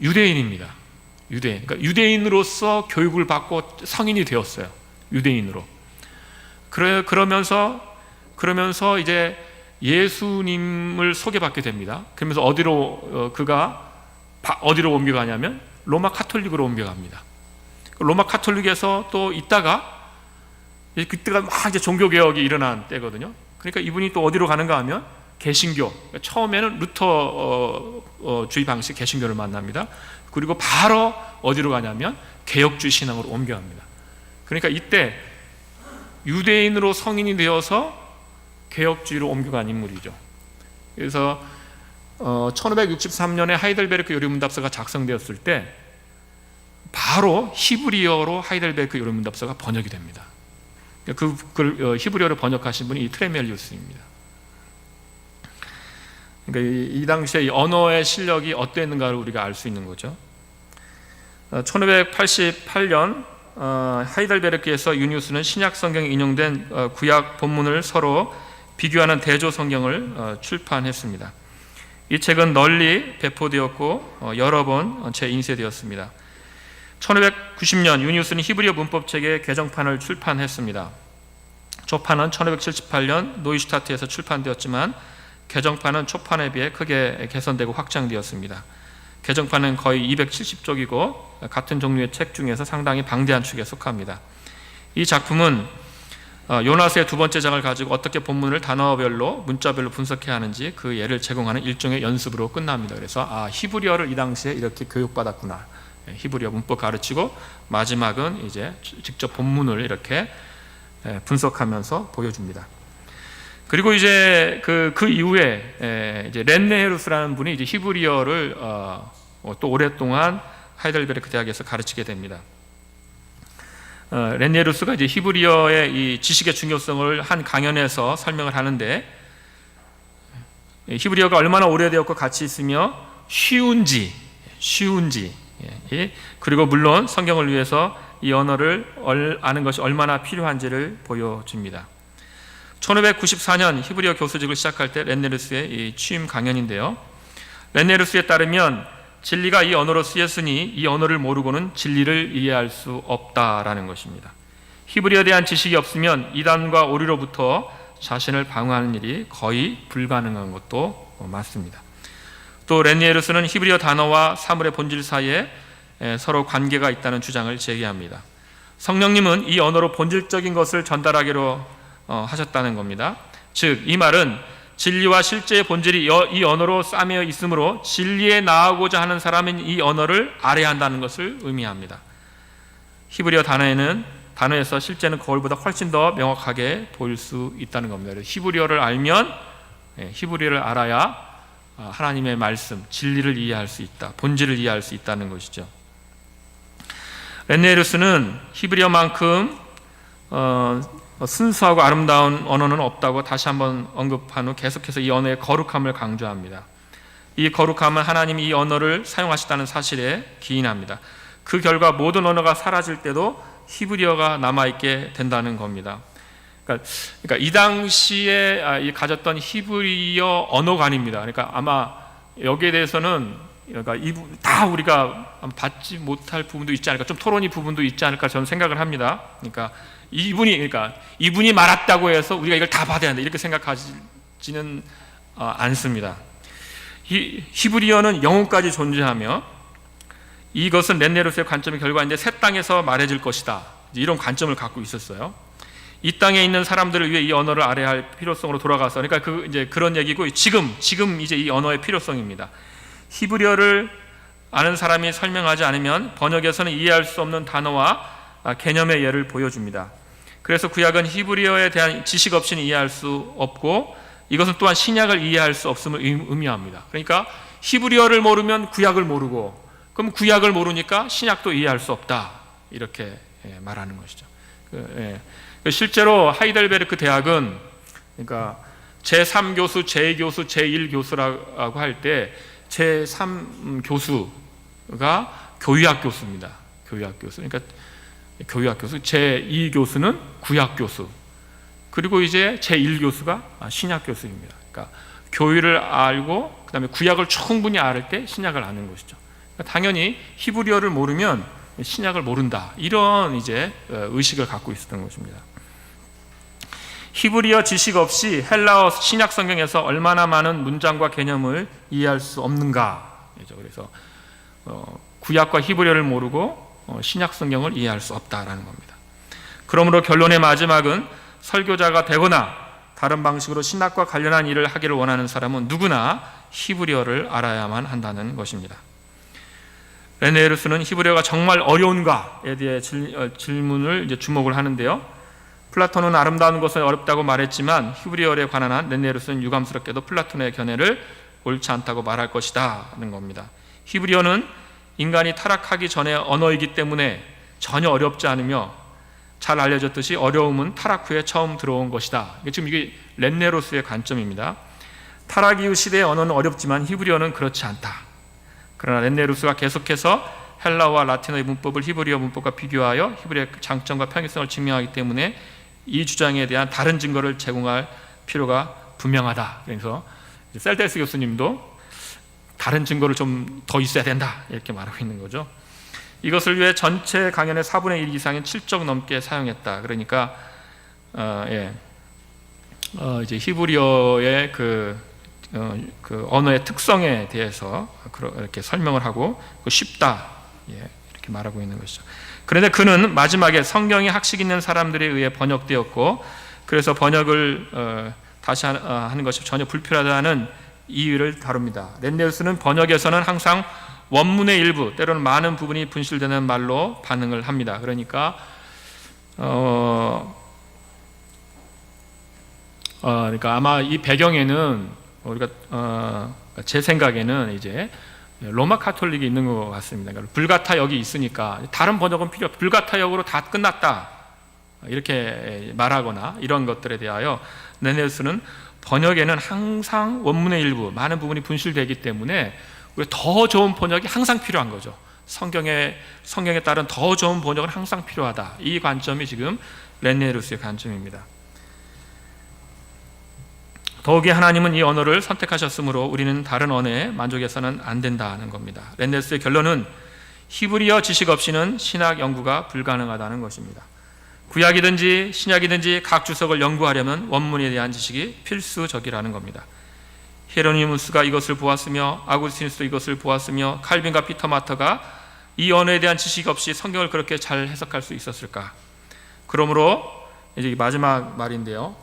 유대인입니다. 그러니까 유대인으로서 교육을 받고 성인이 되었어요. 유대인으로. 그러면서 이제 예수님을 소개받게 됩니다. 그러면서 그가 어디로 옮겨가냐면 로마 카톨릭으로 옮겨갑니다. 로마 카톨릭에서 또 있다가 그때가 막 이제 종교개혁이 일어난 때거든요. 그러니까 이분이 또 어디로 가는가 하면 개신교. 처음에는 루터주의 방식 개신교를 만납니다. 그리고 바로 어디로 가냐면 개혁주의 신앙으로 옮겨갑니다. 그러니까 이때 유대인으로 성인이 되어서 개혁주의로 옮겨간 인물이죠. 그래서 1563년에 하이델베르크 요리문답서가 작성되었을 때 바로 히브리어로 하이델베르크 요리문답서가 번역이 됩니다. 그 히브리어로 번역하신 분이 이 트레멜리우스입니다. 그러니까 이 당시에 이 언어의 실력이 어땠는가를 우리가 알 수 있는 거죠. 1588년 하이델베르크에서 유니우스는 신약 성경에 인용된 구약 본문을 서로 비교하는 대조 성경을 출판했습니다. 이 책은 널리 배포되었고 여러 번 재인쇄되었습니다. 1590년 유니우스는 히브리어 문법책의 개정판을 출판했습니다. 초판은 1578년 노이슈타트에서 출판되었지만 개정판은 초판에 비해 크게 개선되고 확장되었습니다. 개정판은 거의 270쪽이고 같은 종류의 책 중에서 상당히 방대한 축에 속합니다. 이 작품은 요나스의 두 번째 장을 가지고 어떻게 본문을 단어별로 문자별로 분석해야 하는지 그 예를 제공하는 일종의 연습으로 끝납니다. 그래서 히브리어를 이 당시에 이렇게 교육받았구나. 히브리어 문법 가르치고 마지막은 이제 직접 본문을 이렇게 분석하면서 보여줍니다. 그리고 이제 그 이후에 이제 렌네헤루스라는 분이 이제 히브리어를 또 오랫동안 하이델베르크 대학에서 가르치게 됩니다. 렌네헤루스가 이제 히브리어의 이 지식의 중요성을 한 강연에서 설명을 하는데 히브리어가 얼마나 오래되었고 가치 있으며 쉬운지 그리고 물론 성경을 위해서 이 언어를 아는 것이 얼마나 필요한지를 보여줍니다. 1594년 히브리어 교수직을 시작할 때 렌네르스의 이 취임 강연인데요. 렌네르스에 따르면 진리가 이 언어로 쓰였으니 이 언어를 모르고는 진리를 이해할 수 없다라는 것입니다. 히브리어에 대한 지식이 없으면 이단과 오류로부터 자신을 방어하는 일이 거의 불가능한 것도 맞습니다. 또 렌네르스는 히브리어 단어와 사물의 본질 사이에 서로 관계가 있다는 주장을 제기합니다. 성령님은 이 언어로 본질적인 것을 전달하기로 하셨다는 겁니다. 즉 이 말은 진리와 실제의 본질이 이 언어로 싸매어 있으므로 진리에 나아가고자 하는 사람은 이 언어를 알아야 한다는 것을 의미합니다. 히브리어 단어에서 실제는 거울보다 훨씬 더 명확하게 보일 수 있다는 겁니다. 히브리어를 알면 히브리어를 알아야 하나님의 말씀, 진리를 이해할 수 있다, 본질을 이해할 수 있다는 것이죠. 렌네르스는 히브리어만큼 순수하고 아름다운 언어는 없다고 다시 한번 언급한 후 계속해서 이 언어의 거룩함을 강조합니다. 이 거룩함은 하나님이 이 언어를 사용하셨다는 사실에 기인합니다. 그 결과 모든 언어가 사라질 때도 히브리어가 남아있게 된다는 겁니다. 그러니까 이 당시에 가졌던 히브리어 언어관입니다. 그러니까 아마 여기에 대해서는 다 우리가 받지 못할 부분도 있지 않을까, 좀 토론이 부분도 있지 않을까 저는 생각을 합니다. 그러니까 이분이 말았다고 해서 우리가 이걸 다 받아야 한다 이렇게 생각하지는 않습니다. 히브리어는 영혼까지 존재하며 이것은 렌네르스의 관점의 결과인데 새 땅에서 말해질 것이다, 이런 관점을 갖고 있었어요. 이 땅에 있는 사람들을 위해 이 언어를 알아야 할 필요성으로 돌아가서, 그러니까 이제 그런 얘기고 지금 이제 이 언어의 필요성입니다. 히브리어를 아는 사람이 설명하지 않으면 번역에서는 이해할 수 없는 단어와 개념의 예를 보여줍니다. 그래서 구약은 히브리어에 대한 지식 없이는 이해할 수 없고, 이것은 또한 신약을 이해할 수 없음을 의미합니다. 그러니까 히브리어를 모르면 구약을 모르고, 그럼 구약을 모르니까 신약도 이해할 수 없다, 이렇게 말하는 것이죠. 실제로 하이델베르크 대학은, 그러니까 제3교수, 제2교수, 제1교수라고 할 때 제3교수가 교의학 교수입니다. 교의학 교수. 그러니까 교의학 교수, 제2교수는 구약 교수, 그리고 이제 제1교수가 신약 교수입니다. 그러니까 교의를 알고 그다음에 구약을 충분히 알 때 신약을 아는 것이죠. 그러니까 당연히 히브리어를 모르면 신약을 모른다, 이런 이제 의식을 갖고 있었던 것입니다. 히브리어 지식 없이 헬라어 신약 성경에서 얼마나 많은 문장과 개념을 이해할 수 없는가. 그래서 구약과 히브리어를 모르고 신약 성경을 이해할 수 없다라는 겁니다. 그러므로 결론의 마지막은 설교자가 되거나 다른 방식으로 신학과 관련한 일을 하기를 원하는 사람은 누구나 히브리어를 알아야만 한다는 것입니다. 레네루스는 히브리어가 정말 어려운가에 대해 질문을 이제 주목을 하는데요. 플라톤은 아름다운 것은 어렵다고 말했지만 히브리어에 관한 한 레네루스는 유감스럽게도 플라톤의 견해를 옳지 않다고 말할 것이다는 겁니다. 히브리어는 인간이 타락하기 전의 언어이기 때문에 전혀 어렵지 않으며, 잘 알려졌듯이 어려움은 타락 후에 처음 들어온 것이다. 지금 이게 렌네로스의 관점입니다. 타락 이후 시대의 언어는 어렵지만 히브리어는 그렇지 않다. 그러나 렌네루스가 계속해서 헬라어와 라틴어의 문법을 히브리어 문법과 비교하여 히브리어의 장점과 편의성을 증명하기 때문에 이 주장에 대한 다른 증거를 제공할 필요가 분명하다. 그래서 셀데스 교수님도 다른 증거를 좀 더 있어야 된다, 이렇게 말하고 있는 거죠. 이것을 위해 전체 강연의 4분의 1 이상인 7적 넘게 사용했다. 그러니까 이제 히브리어의 그 언어의 특성에 대해서 이렇게 설명을 하고 쉽다, 이렇게 말하고 있는 것이죠. 그런데 그는 마지막에 성경이 학식 있는 사람들에 의해 번역되었고, 그래서 번역을 다시 하는 것이 전혀 불필요하다는 이유를 다룹니다. 렌네우스는 번역에서는 항상 원문의 일부, 때로는 많은 부분이 분실되는 말로 반응을 합니다. 그러니까 그러니까 아마 이 배경에는 우리가 제 생각에는 이제 로마 카톨릭이 있는 것 같습니다. 그러니까 불가타역이 있으니까 다른 번역은 필요 없다, 불가타역으로 다 끝났다, 이렇게 말하거나 이런 것들에 대하여 렌네우스는 번역에는 항상 원문의 일부, 많은 부분이 분실되기 때문에 더 좋은 번역이 항상 필요한 거죠. 성경에 따른 더 좋은 번역은 항상 필요하다. 이 관점이 지금 렌네루스의 관점입니다. 더욱이 하나님은 이 언어를 선택하셨으므로 우리는 다른 언어에 만족해서는 안 된다는 겁니다. 렌네루스의 결론은 히브리어 지식 없이는 신학 연구가 불가능하다는 것입니다. 구약이든지 신약이든지 각 주석을 연구하려면 원문에 대한 지식이 필수적이라는 겁니다. 히에로니무스가 이것을 보았으며 아구스티누스도 이것을 보았으며 칼빈과 피터 마터가 이 언어에 대한 지식 없이 성경을 그렇게 잘 해석할 수 있었을까? 그러므로 이제 마지막 말인데요.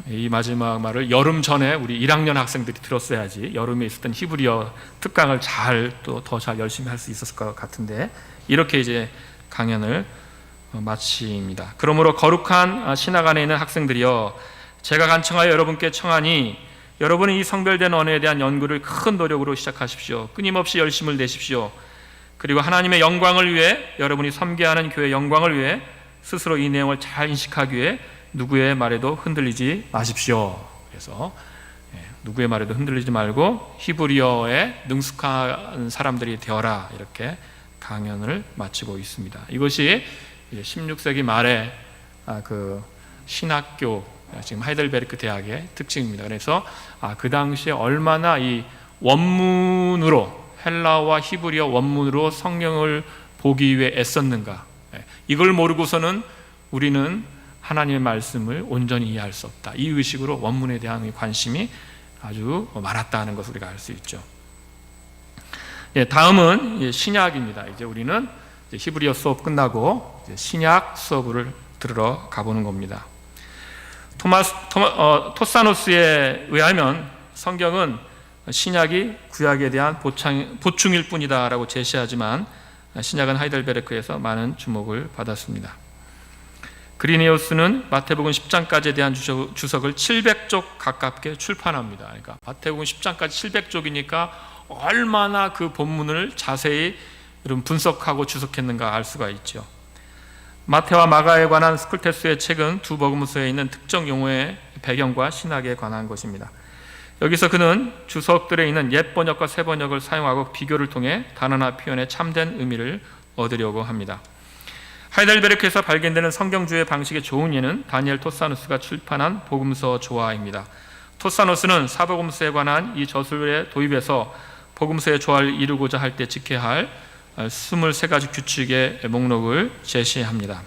이 마지막 말을 여름 전에 우리 1학년 학생들이 들었어야지 여름에 있었던 히브리어 특강을 더 잘 열심히 할 수 있었을 것 같은데, 이렇게 이제 강연을 마칩니다. 그러므로 거룩한 신학 안에 있는 학생들이여, 제가 간청하여 여러분께 청하니 여러분은 이 성별된 언어에 대한 연구를 큰 노력으로 시작하십시오. 끊임없이 열심을 내십시오. 그리고 하나님의 영광을 위해, 여러분이 섬겨하는 교회의 영광을 위해 스스로 이 내용을 잘 인식하기 위해 누구의 말에도 흔들리지 마십시오. 그래서 누구의 말에도 흔들리지 말고 히브리어에 능숙한 사람들이 되어라, 이렇게 강연을 마치고 있습니다. 이것이 16세기 말에 그 신학교, 지금 하이델베르크 대학의 특징입니다. 그래서 그 당시에 얼마나 이 원문으로, 헬라어와 히브리어 원문으로 성경을 보기 위해 애썼는가. 이걸 모르고서는 우리는 하나님의 말씀을 온전히 이해할 수 없다. 이 의식으로 원문에 대한 관심이 아주 많았다는 것을 우리가 알 수 있죠. 다음은 신약입니다. 이제 우리는 히브리어 수업 끝나고 신약 수업을 들으러 가보는 겁니다. 토사노스에 의하면 성경은 신약이 구약에 대한 보충일 뿐이다라고 제시하지만 신약은 하이델베르크에서 많은 주목을 받았습니다. 그리니우스는 마태복음 10장까지에 대한 주석을 700쪽 가깝게 출판합니다. 그러니까 마태복음 10장까지 700쪽이니까 얼마나 그 본문을 자세히 분석하고 주석했는가 알 수가 있죠. 마태와 마가에 관한 스쿨테스의 책은 두 복음서에 있는 특정 용어의 배경과 신학에 관한 것입니다. 여기서 그는 주석들에 있는 옛 번역과 새 번역을 사용하고 비교를 통해 단어나 표현의 참된 의미를 얻으려고 합니다. 하이델베르크에서 발견되는 성경주의 방식의 좋은 예는 다니엘 토사누스가 출판한 복음서 조화입니다. 토사누스는 사복음서에 관한 이 저술의 도입에서 복음서의 조화를 이루고자 할 때 지켜야 할 23가지 규칙의 목록을 제시합니다.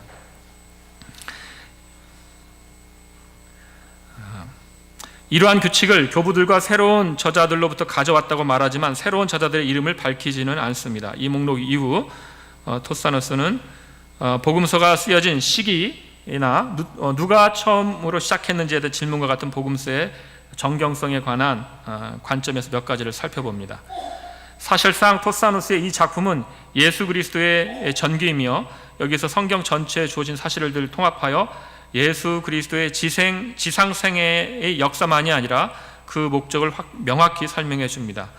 이러한 규칙을 교부들과 새로운 저자들로부터 가져왔다고 말하지만 새로운 저자들의 이름을 밝히지는 않습니다. 이 목록 이후 토사누스는 복음서가 쓰여진 시기나 누가 처음으로 시작했는지에 대한 질문과 같은 복음서의 정경성에 관한 관점에서 몇 가지를 살펴봅니다. 사실상 토사누스의 이 작품은 예수 그리스도의 전기이며 여기서 성경 전체에 주어진 사실들을 통합하여 예수 그리스도의 지상생애의 역사만이 아니라 그 목적을 명확히 설명해 줍니다.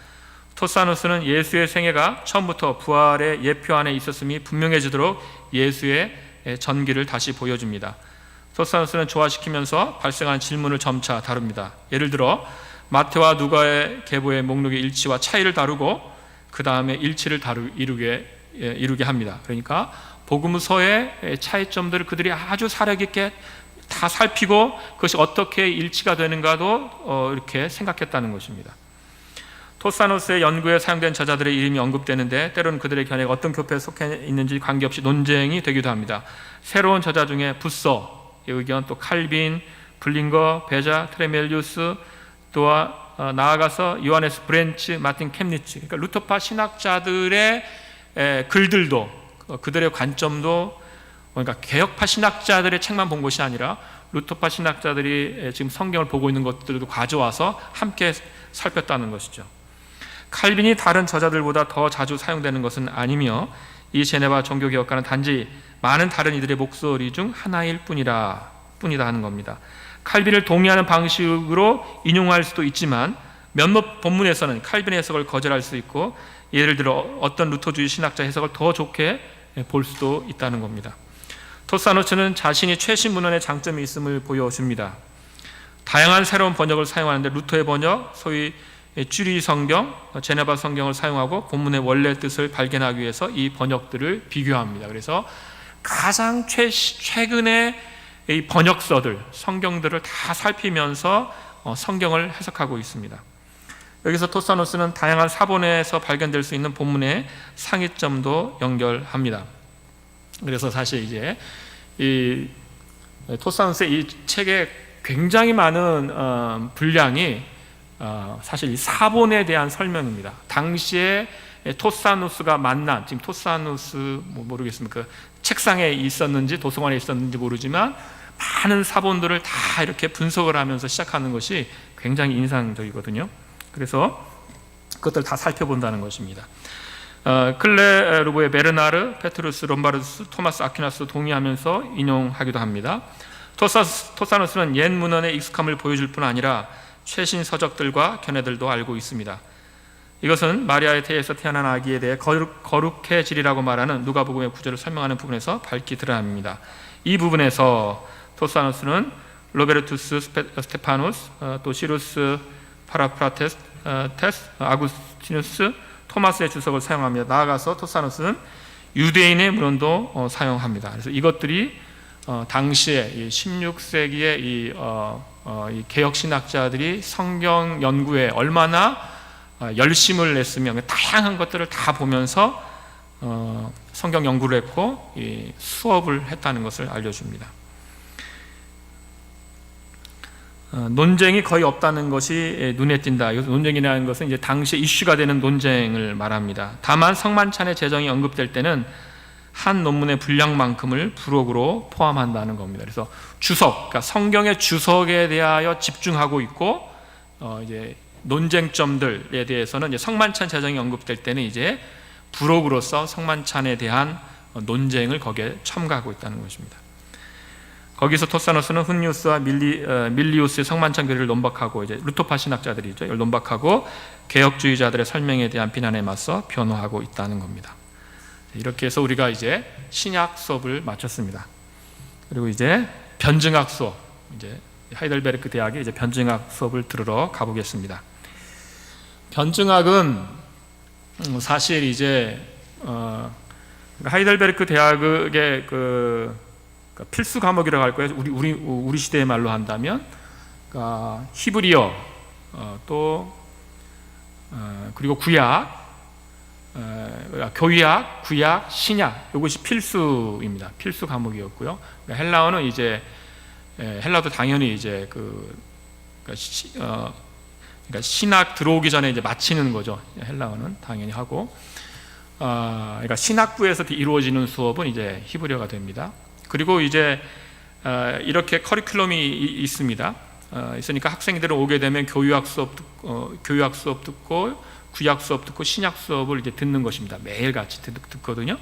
토사누스는 예수의 생애가 처음부터 부활의 예표 안에 있었음이 분명해지도록 예수의 전기를 다시 보여줍니다. 토사누스는 조화시키면서 발생하는 질문을 점차 다룹니다. 예를 들어 마태와 누가의 계보의 목록의 일치와 차이를 다루고 그 다음에 일치를 이루게 합니다. 그러니까 복음서의 차이점들을 그들이 아주 사려 깊게 다 살피고 그것이 어떻게 일치가 되는가도 이렇게 생각했다는 것입니다. 토사누스의 연구에 사용된 저자들의 이름이 언급되는데 때로는 그들의 견해가 어떤 교파에 속해 있는지 관계없이 논쟁이 되기도 합니다. 새로운 저자 중에 부서의 의견, 또 칼빈, 블링거, 베자, 트레멜리우스, 또한 나아가서 요하네스 브렌츠, 마틴 캠니츠, 그러니까 루터파 신학자들의 글들도 그들의 관점도, 그러니까 개혁파 신학자들의 책만 본 것이 아니라 루터파 신학자들이 지금 성경을 보고 있는 것들도 가져와서 함께 살폈다는 것이죠. 칼빈이 다른 저자들보다 더 자주 사용되는 것은 아니며 이 제네바 종교개혁가는 단지 많은 다른 이들의 목소리 중 하나일 뿐이다 하는 겁니다. 칼빈을 동의하는 방식으로 인용할 수도 있지만 몇몇 본문에서는 칼빈의 해석을 거절할 수 있고 예를 들어 어떤 루터주의 신학자 해석을 더 좋게 볼 수도 있다는 겁니다. 토사누스는 자신이 최신 문헌의 장점이 있음을 보여줍니다. 다양한 새로운 번역을 사용하는데 루터의 번역, 소위 쥐리 성경, 제네바 성경을 사용하고 본문의 원래 뜻을 발견하기 위해서 이 번역들을 비교합니다. 그래서 가장 최근의 이 번역서들, 성경들을 다 살피면서 성경을 해석하고 있습니다. 여기서 토사누스는 다양한 사본에서 발견될 수 있는 본문의 상이점도 연결합니다. 그래서 사실 이제 이 토사누스의 이 책에 굉장히 많은 분량이 사실 이 사본에 대한 설명입니다. 당시에 토사누스가 만난, 지금 토사누스 모르겠습니다. 그 책상에 있었는지 도서관에 있었는지 모르지만 많은 사본들을 다 이렇게 분석을 하면서 시작하는 것이 굉장히 인상적이거든요. 그래서 그것들 다 살펴본다는 것입니다. 클레 루보의 베르나르, 페트루스, 롬바르두스, 토마스 아퀴나스 동의하면서 인용하기도 합니다. 토사누스는 옛 문헌의 익숙함을 보여줄 뿐 아니라 최신 서적들과 견해들도 알고 있습니다. 이것은 마리아의 태에서 태어난 아기에 대해 거룩해지리라고 말하는 누가복음의 구절을 설명하는 부분에서 밝히 드러납니다. 이 부분에서 토사누스는 로베르투스 스테파누스, 또 시루스 파라프라테스, 아구스티누스, 토마스의 주석을 사용합니다. 나아가서 토사누스는 유대인의 문헌도 사용합니다. 그래서 이것들이 당시에 16세기의 이 개혁 신학자들이 성경 연구에 얼마나 열심을 냈으며 다양한 것들을 다 보면서 성경 연구를 했고 수업을 했다는 것을 알려줍니다. 논쟁이 거의 없다는 것이 눈에 띈다. 이것은 논쟁이라는 것은 이제 당시 이슈가 되는 논쟁을 말합니다. 다만 성만찬의 제정이 언급될 때는 한 논문의 분량만큼을 부록으로 포함한다는 겁니다. 그래서 주석, 그러니까 성경의 주석에 대하여 집중하고 있고 이제 논쟁점들에 대해서는 이제 성만찬 제정이 언급될 때는 이제 부록으로서 성만찬에 대한 논쟁을 거기에 첨가하고 있다는 것입니다. 거기서 토사노스는 훈니우스와 밀리우스의 성만찬 교리를 논박하고 이제 루터파 신학자들이죠. 이걸 논박하고 개혁주의자들의 설명에 대한 비난에 맞서 변호하고 있다는 겁니다. 이렇게 해서 우리가 이제 신약 수업을 마쳤습니다. 그리고 이제 변증학 수업, 이제 하이델베르크 대학의 이제 변증학 수업을 들으러 가보겠습니다. 변증학은 사실 이제 하이델베르크 대학의 필수 과목이라고 할 거예요. 우리 시대의 말로 한다면 히브리어 그리고 구약, 교약, 구약, 신약, 이것이 필수입니다. 필수 과목이었고요. 헬라어는 이제 헬라도 당연히 이제 그러니까 신학 들어오기 전에 이제 마치는 거죠. 헬라어는 당연히 하고, 그러니까 신학부에서 이루어지는 수업은 이제 히브리어가 됩니다. 그리고 이제 이렇게 커리큘럼이 있습니다. 있으니까 학생들은 오게 되면 교약 수업 듣고 구약 수업 듣고 신약 수업을 이제 듣는 것입니다. 매일 같이 듣거든요.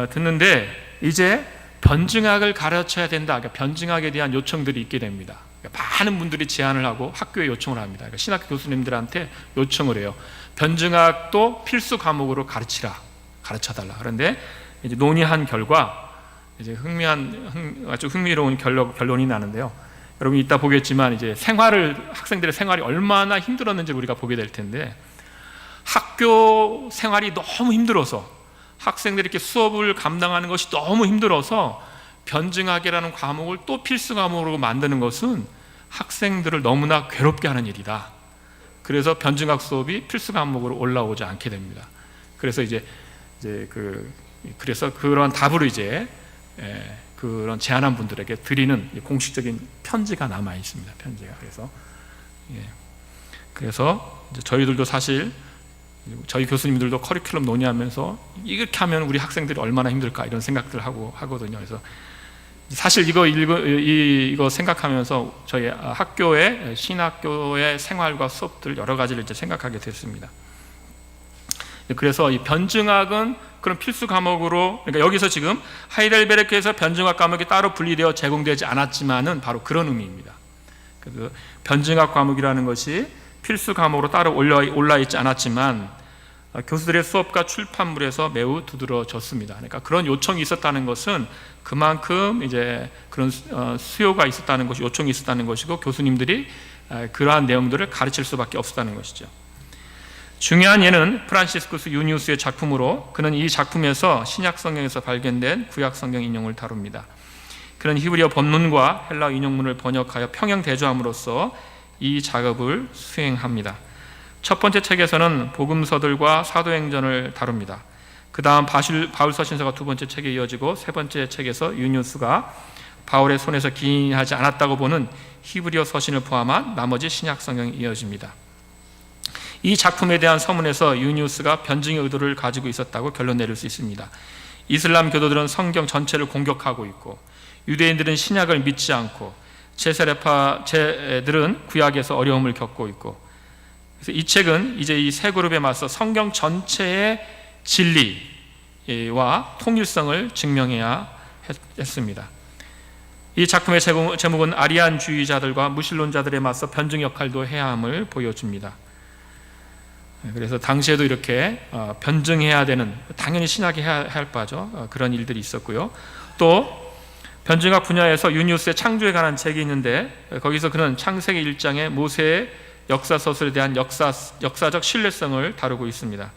듣는데 이제 변증학을 가르쳐야 된다. 그러니까 변증학에 대한 요청들이 있게 됩니다. 그러니까 많은 분들이 제안을 하고 학교에 요청을 합니다. 그러니까 신학교 교수님들한테 요청을 해요. 변증학도 필수 과목으로 가르쳐달라. 그런데 이제 논의한 결과 이제 아주 흥미로운 결론이 나는데요. 여러분 이따 보겠지만 이제 학생들의 생활이 얼마나 힘들었는지 우리가 보게 될 텐데, 학교 생활이 너무 힘들어서 학생들이 이렇게 수업을 감당하는 것이 너무 힘들어서 변증학이라는 과목을 또 필수 과목으로 만드는 것은 학생들을 너무나 괴롭게 하는 일이다. 그래서 변증학 수업이 필수 과목으로 올라오지 않게 됩니다. 그래서 그래서 그런 답으로 이제 그런 제안한 분들에게 드리는 공식적인 편지가 남아 있습니다. 편지가. 그래서 이제 저희들도 사실 저희 교수님들도 커리큘럼 논의하면서 이렇게 하면 우리 학생들이 얼마나 힘들까 이런 생각들을 하거든요. 그래서 사실 이거 생각하면서 저희 학교의 신학교의 생활과 수업들 여러 가지를 이제 생각하게 됐습니다. 그래서 이 변증학은 그런 필수 과목으로, 그러니까 여기서 지금 하이델베르크에서 변증학 과목이 따로 분리되어 제공되지 않았지만은 바로 그런 의미입니다. 그 변증학 과목이라는 것이 필수 과목으로 따로 올라 있지 않았지만 교수들의 수업과 출판물에서 매우 두드러졌습니다. 그러니까 그런 요청이 있었다는 것은 그만큼 이제 그런 수요가 있었다는 것이, 요청이 있었다는 것이고, 교수님들이 그러한 내용들을 가르칠 수밖에 없었다는 것이죠. 중요한 예는 프란시스쿠스 유니우스의 작품으로, 그는 이 작품에서 신약 성경에서 발견된 구약 성경 인용을 다룹니다. 그는 히브리어 본문과 헬라 인용문을 번역하여 평행 대조함으로써 이 작업을 수행합니다. 첫 번째 책에서는 복음서들과 사도행전을 다룹니다. 그 다음 바울서신서가 두 번째 책에 이어지고, 세 번째 책에서 유니우스가 바울의 손에서 기인하지 않았다고 보는 히브리어 서신을 포함한 나머지 신약 성경이 이어집니다. 이 작품에 대한 서문에서 유니우스가 변증의 의도를 가지고 있었다고 결론 내릴 수 있습니다. 이슬람 교도들은 성경 전체를 공격하고 있고, 유대인들은 신약을 믿지 않고, 제세례파제들은 구약에서 어려움을 겪고 있고, 그래서 이 책은 이제 이 세 그룹에 맞서 성경 전체의 진리와 통일성을 증명해야 했습니다. 이 작품의 제목은 아리안주의자들과 무신론자들에 맞서 변증 역할도 해야 함을 보여줍니다. 그래서 당시에도 이렇게 변증해야 되는, 당연히 신학이 해야 할 바죠. 그런 일들이 있었고요. 또 변증학 분야에서 유니우스의 창조에 관한 책이 있는데, 거기서 그는 창세기 1장의 모세의 역사서술에 대한 역사적 신뢰성을 다루고 있습니다.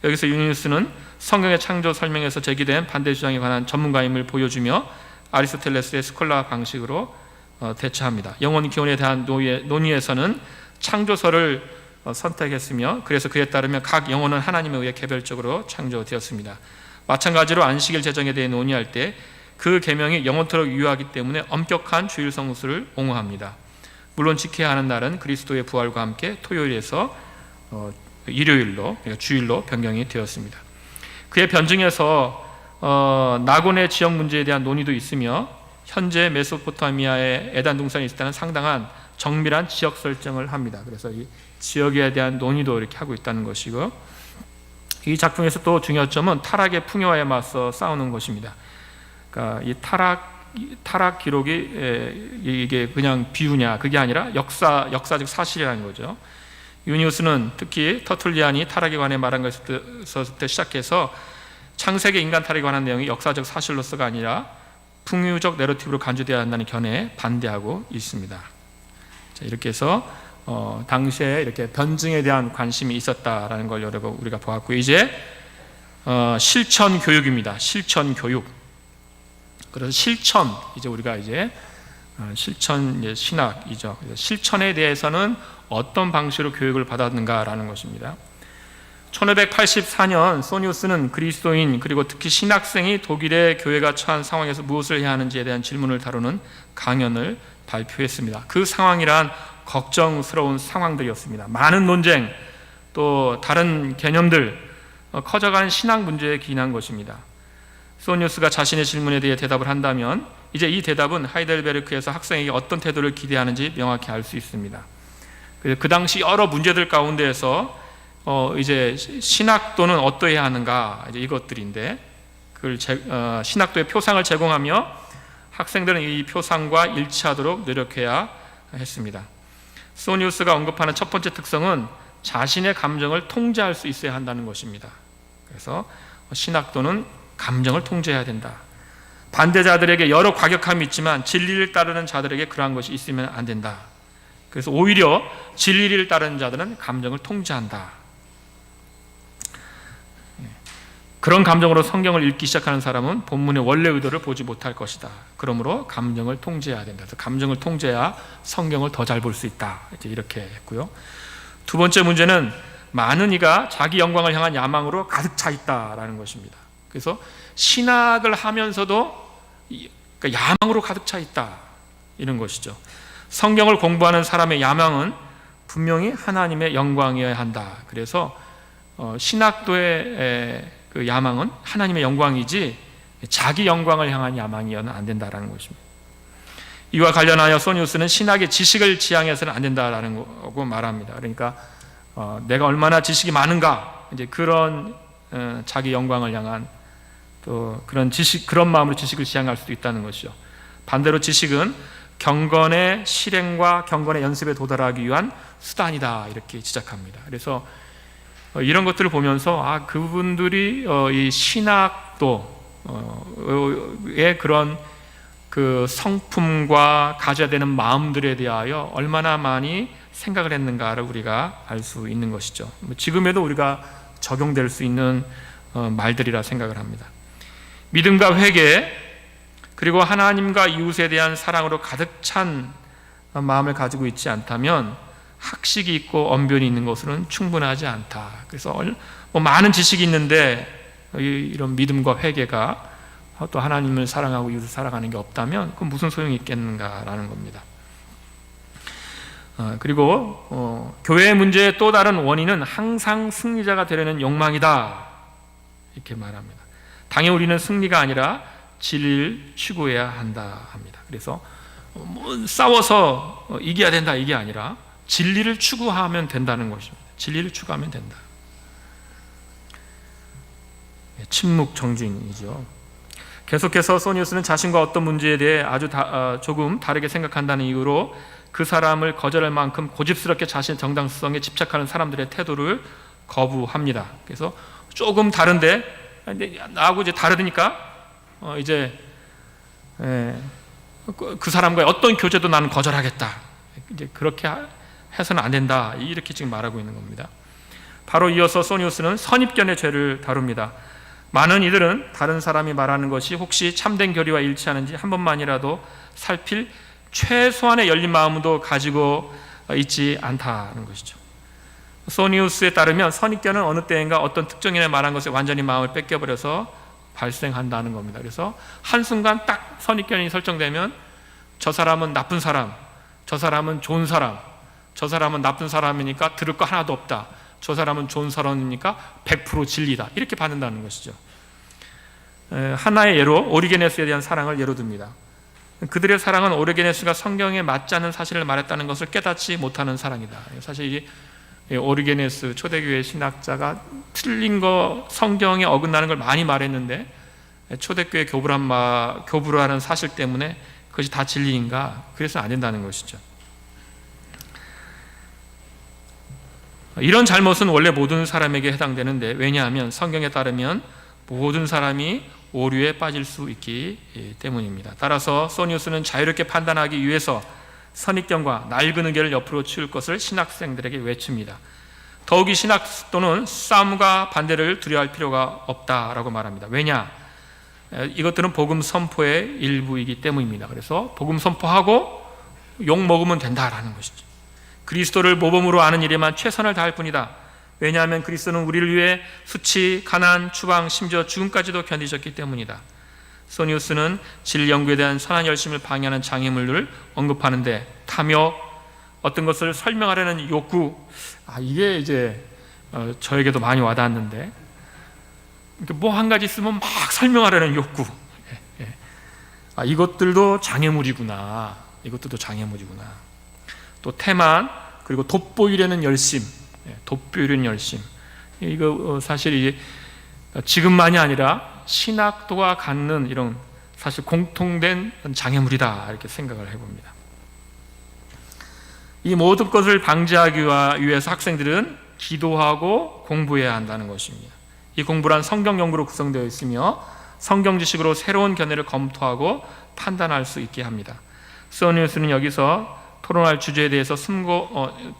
여기서 유니우스는 성경의 창조 설명에서 제기된 반대 주장에 관한 전문가임을 보여주며 아리스토텔레스의 스콜라 방식으로 대처합니다. 영혼 기원에 대한 논의에서는 창조설을 선택했으며, 그래서 그에 따르면 각 영혼은 하나님에 의해 개별적으로 창조되었습니다. 마찬가지로 안식일 제정에 대해 논의할 때 그 계명이 영원토록 유효하기 때문에 엄격한 주일 성수를 옹호합니다. 물론 지켜야 하는 날은 그리스도의 부활과 함께 토요일에서 일요일로, 그러니까 주일로 변경이 되었습니다. 그의 변증에서 나곤의 지역 문제에 대한 논의도 있으며, 현재 메소포타미아에 에단 동산이 있다는 상당한 정밀한 지역 설정을 합니다. 그래서 이 지역에 대한 논의도 이렇게 하고 있다는 것이고, 이 작품에서 또 중요한 점은 타락의 풍요화에 맞서 싸우는 것입니다. 그러니까 이 타락 기록이 이게 그냥 비유냐, 그게 아니라 역사적 사실이라는 거죠. 유니우스는 특히 터툴리안이 타락에 관해 말한 것부터 시작해서 창세기 인간 타락에 관한 내용이 역사적 사실로서가 아니라 풍유적 내러티브로 간주되어야 한다는 견해에 반대하고 있습니다. 자, 이렇게 해서 당시에 이렇게 변증에 대한 관심이 있었다라는 걸 여러분 우리가 보았고, 이제 실천 교육입니다. 실천 교육. 그래서 실천, 이제 우리가 이제 실천 신학이죠. 실천에 대해서는 어떤 방식으로 교육을 받았는가라는 것입니다. 1584년 소니우스는 그리스도인 그리고 특히 신학생이 독일의 교회가 처한 상황에서 무엇을 해야 하는지에 대한 질문을 다루는 강연을 발표했습니다. 그 상황이란 걱정스러운 상황들이었습니다. 많은 논쟁, 또 다른 개념들, 커져가는 신학 문제에 기인한 것입니다. 소니우스가 자신의 질문에 대해 대답을 한다면 이제 이 대답은 하이델베르크에서 학생에게 어떤 태도를 기대하는지 명확히 알 수 있습니다. 그 당시 여러 문제들 가운데에서 이제 신학도는 어떠해야 하는가, 이제 이것들인데, 그걸 신학도의 표상을 제공하며 학생들은 이 표상과 일치하도록 노력해야 했습니다. 소니우스가 언급하는 첫 번째 특성은 자신의 감정을 통제할 수 있어야 한다는 것입니다. 그래서 신학도는 감정을 통제해야 된다. 반대자들에게 여러 과격함이 있지만 진리를 따르는 자들에게 그러한 것이 있으면 안 된다. 그래서 오히려 진리를 따르는 자들은 감정을 통제한다. 그런 감정으로 성경을 읽기 시작하는 사람은 본문의 원래 의도를 보지 못할 것이다. 그러므로 감정을 통제해야 된다. 그래서 감정을 통제해야 성경을 더 잘 볼 수 있다. 이제 이렇게 했고요. 두 번째 문제는 많은 이가 자기 영광을 향한 야망으로 가득 차 있다라는 것입니다. 그래서 신학을 하면서도 야망으로 가득 차 있다, 이런 것이죠. 성경을 공부하는 사람의 야망은 분명히 하나님의 영광이어야 한다. 그래서 신학도의 그 야망은 하나님의 영광이지 자기 영광을 향한 야망이어는 안 된다라는 것입니다. 이와 관련하여 소니우스는 신학의 지식을 지향해서는 안 된다라는 거고 말합니다. 그러니까 내가 얼마나 지식이 많은가, 이제 그런 자기 영광을 향한 또 그런 마음으로 지식을 지향할 수도 있다는 것이죠. 반대로 지식은 경건의 실행과 경건의 연습에 도달하기 위한 수단이다, 이렇게 지적합니다. 그래서 이런 것들을 보면서 그분들이 이 신학도의 그런 그 성품과 가져야 되는 마음들에 대하여 얼마나 많이 생각을 했는가를 우리가 알 수 있는 것이죠. 지금에도 우리가 적용될 수 있는 말들이라 생각을 합니다. 믿음과 회개, 그리고 하나님과 이웃에 대한 사랑으로 가득 찬 마음을 가지고 있지 않다면 학식이 있고 언변이 있는 것으로는 충분하지 않다. 그래서 많은 지식이 있는데 이런 믿음과 회개가 또 하나님을 사랑하고 이웃을 사랑하는 게 없다면 그건 무슨 소용이 있겠는가라는 겁니다. 그리고 교회의 문제의 또 다른 원인은 항상 승리자가 되려는 욕망이다, 이렇게 말합니다. 당연히 우리는 승리가 아니라 진리를 추구해야 한다 합니다. 그래서 싸워서 이겨야 된다, 이게 아니라 진리를 추구하면 된다는 것입니다. 진리를 추구하면 된다. 침묵 정진이죠. 계속해서 소니우스는 자신과 어떤 문제에 대해 조금 다르게 생각한다는 이유로 그 사람을 거절할 만큼 고집스럽게 자신의 정당성에 집착하는 사람들의 태도를 거부합니다. 그래서 조금 다른데 나하고 이제 다르니까 이제 그 사람과의 어떤 교제도 나는 거절하겠다. 이제 그렇게 해서는 안 된다, 이렇게 지금 말하고 있는 겁니다. 바로 이어서 소니우스는 선입견의 죄를 다룹니다. 많은 이들은 다른 사람이 말하는 것이 혹시 참된 교리와 일치하는지 한 번만이라도 살필 최소한의 열린 마음도 가지고 있지 않다는 것이죠. 소니우스에 따르면 선입견은 어느 때인가 어떤 특정인의 말한 것에 완전히 마음을 뺏겨버려서 발생한다는 겁니다. 그래서 한순간 딱 선입견이 설정되면 저 사람은 나쁜 사람, 저 사람은 좋은 사람, 저 사람은 나쁜 사람이니까 들을 거 하나도 없다, 저 사람은 좋은 사람이니까 100% 진리다, 이렇게 받는다는 것이죠. 하나의 예로 오리게네스에 대한 사랑을 예로 듭니다. 그들의 사랑은 오르게네스가 성경에 맞지 않는 사실을 말했다는 것을 깨닫지 못하는 사랑이다. 사실 이 오르게네스 초대교회 신학자가 틀린 거, 성경에 어긋나는 걸 많이 말했는데 초대교회 교부를 하는 사실 때문에 그것이 다 진리인가? 그래서 안 된다는 것이죠. 이런 잘못은 원래 모든 사람에게 해당되는데, 왜냐하면 성경에 따르면 모든 사람이 오류에 빠질 수 있기 때문입니다. 따라서 소니우스는 자유롭게 판단하기 위해서 선입견과 낡은 의견을 옆으로 치울 것을 신학생들에게 외칩니다. 더욱이 신학도는 싸움과 반대를 두려워할 필요가 없다라고 말합니다. 왜냐? 이것들은 복음 선포의 일부이기 때문입니다. 그래서 복음 선포하고 욕 먹으면 된다라는 것이죠. 그리스도를 모범으로 아는 일에만 최선을 다할 뿐이다. 왜냐하면 그리스도는 우리를 위해 수치, 가난, 추방, 심지어 죽음까지도 견디셨기 때문이다. 소니우스는 진리 연구에 대한 선한 열심을 방해하는 장애물을 언급하는데, 탐욕, 어떤 것을 설명하려는 욕구, 이게 이제 저에게도 많이 와닿았는데, 뭐 한 가지 있으면 막 설명하려는 욕구, 이것들도 장애물이구나. 이것들도 장애물이구나. 또 태만, 그리고 돋보이려는 열심, 돋보이려는 열심. 이거 사실 지금만이 아니라 신학도가 갖는 이런 사실 공통된 장애물이다, 이렇게 생각을 해봅니다. 이 모든 것을 방지하기 위해서 학생들은 기도하고 공부해야 한다는 것입니다. 이 공부란 성경 연구로 구성되어 있으며 성경 지식으로 새로운 견해를 검토하고 판단할 수 있게 합니다. 소니우스는 여기서 토론할 주제에 대해서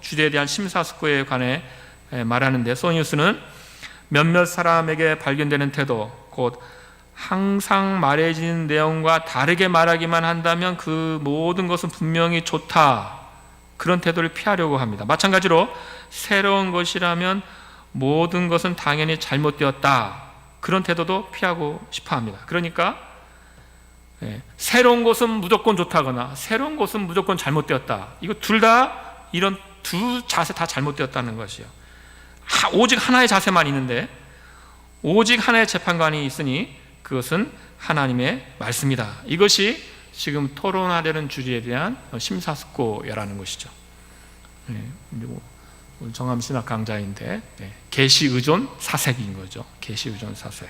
주제에 대한 심사숙고에 관해 말하는데, 소니우스는 몇몇 사람에게 발견되는 태도, 곧 항상 말해지는 내용과 다르게 말하기만 한다면 그 모든 것은 분명히 좋다, 그런 태도를 피하려고 합니다. 마찬가지로 새로운 것이라면 모든 것은 당연히 잘못되었다, 그런 태도도 피하고 싶어 합니다. 그러니까 새로운 것은 무조건 좋다거나 새로운 것은 무조건 잘못되었다, 이거 둘 다, 이런 두 자세 다 잘못되었다는 것이요. 오직 하나의 자세만 있는데, 오직 하나의 재판관이 있으니 그것은 하나님의 말씀이다. 이것이 지금 토론하려는 주제에 대한 심사숙고라는 것이죠. 정함 신학 강좌인데 계시 의존 사색인 거죠. 계시 의존 사색.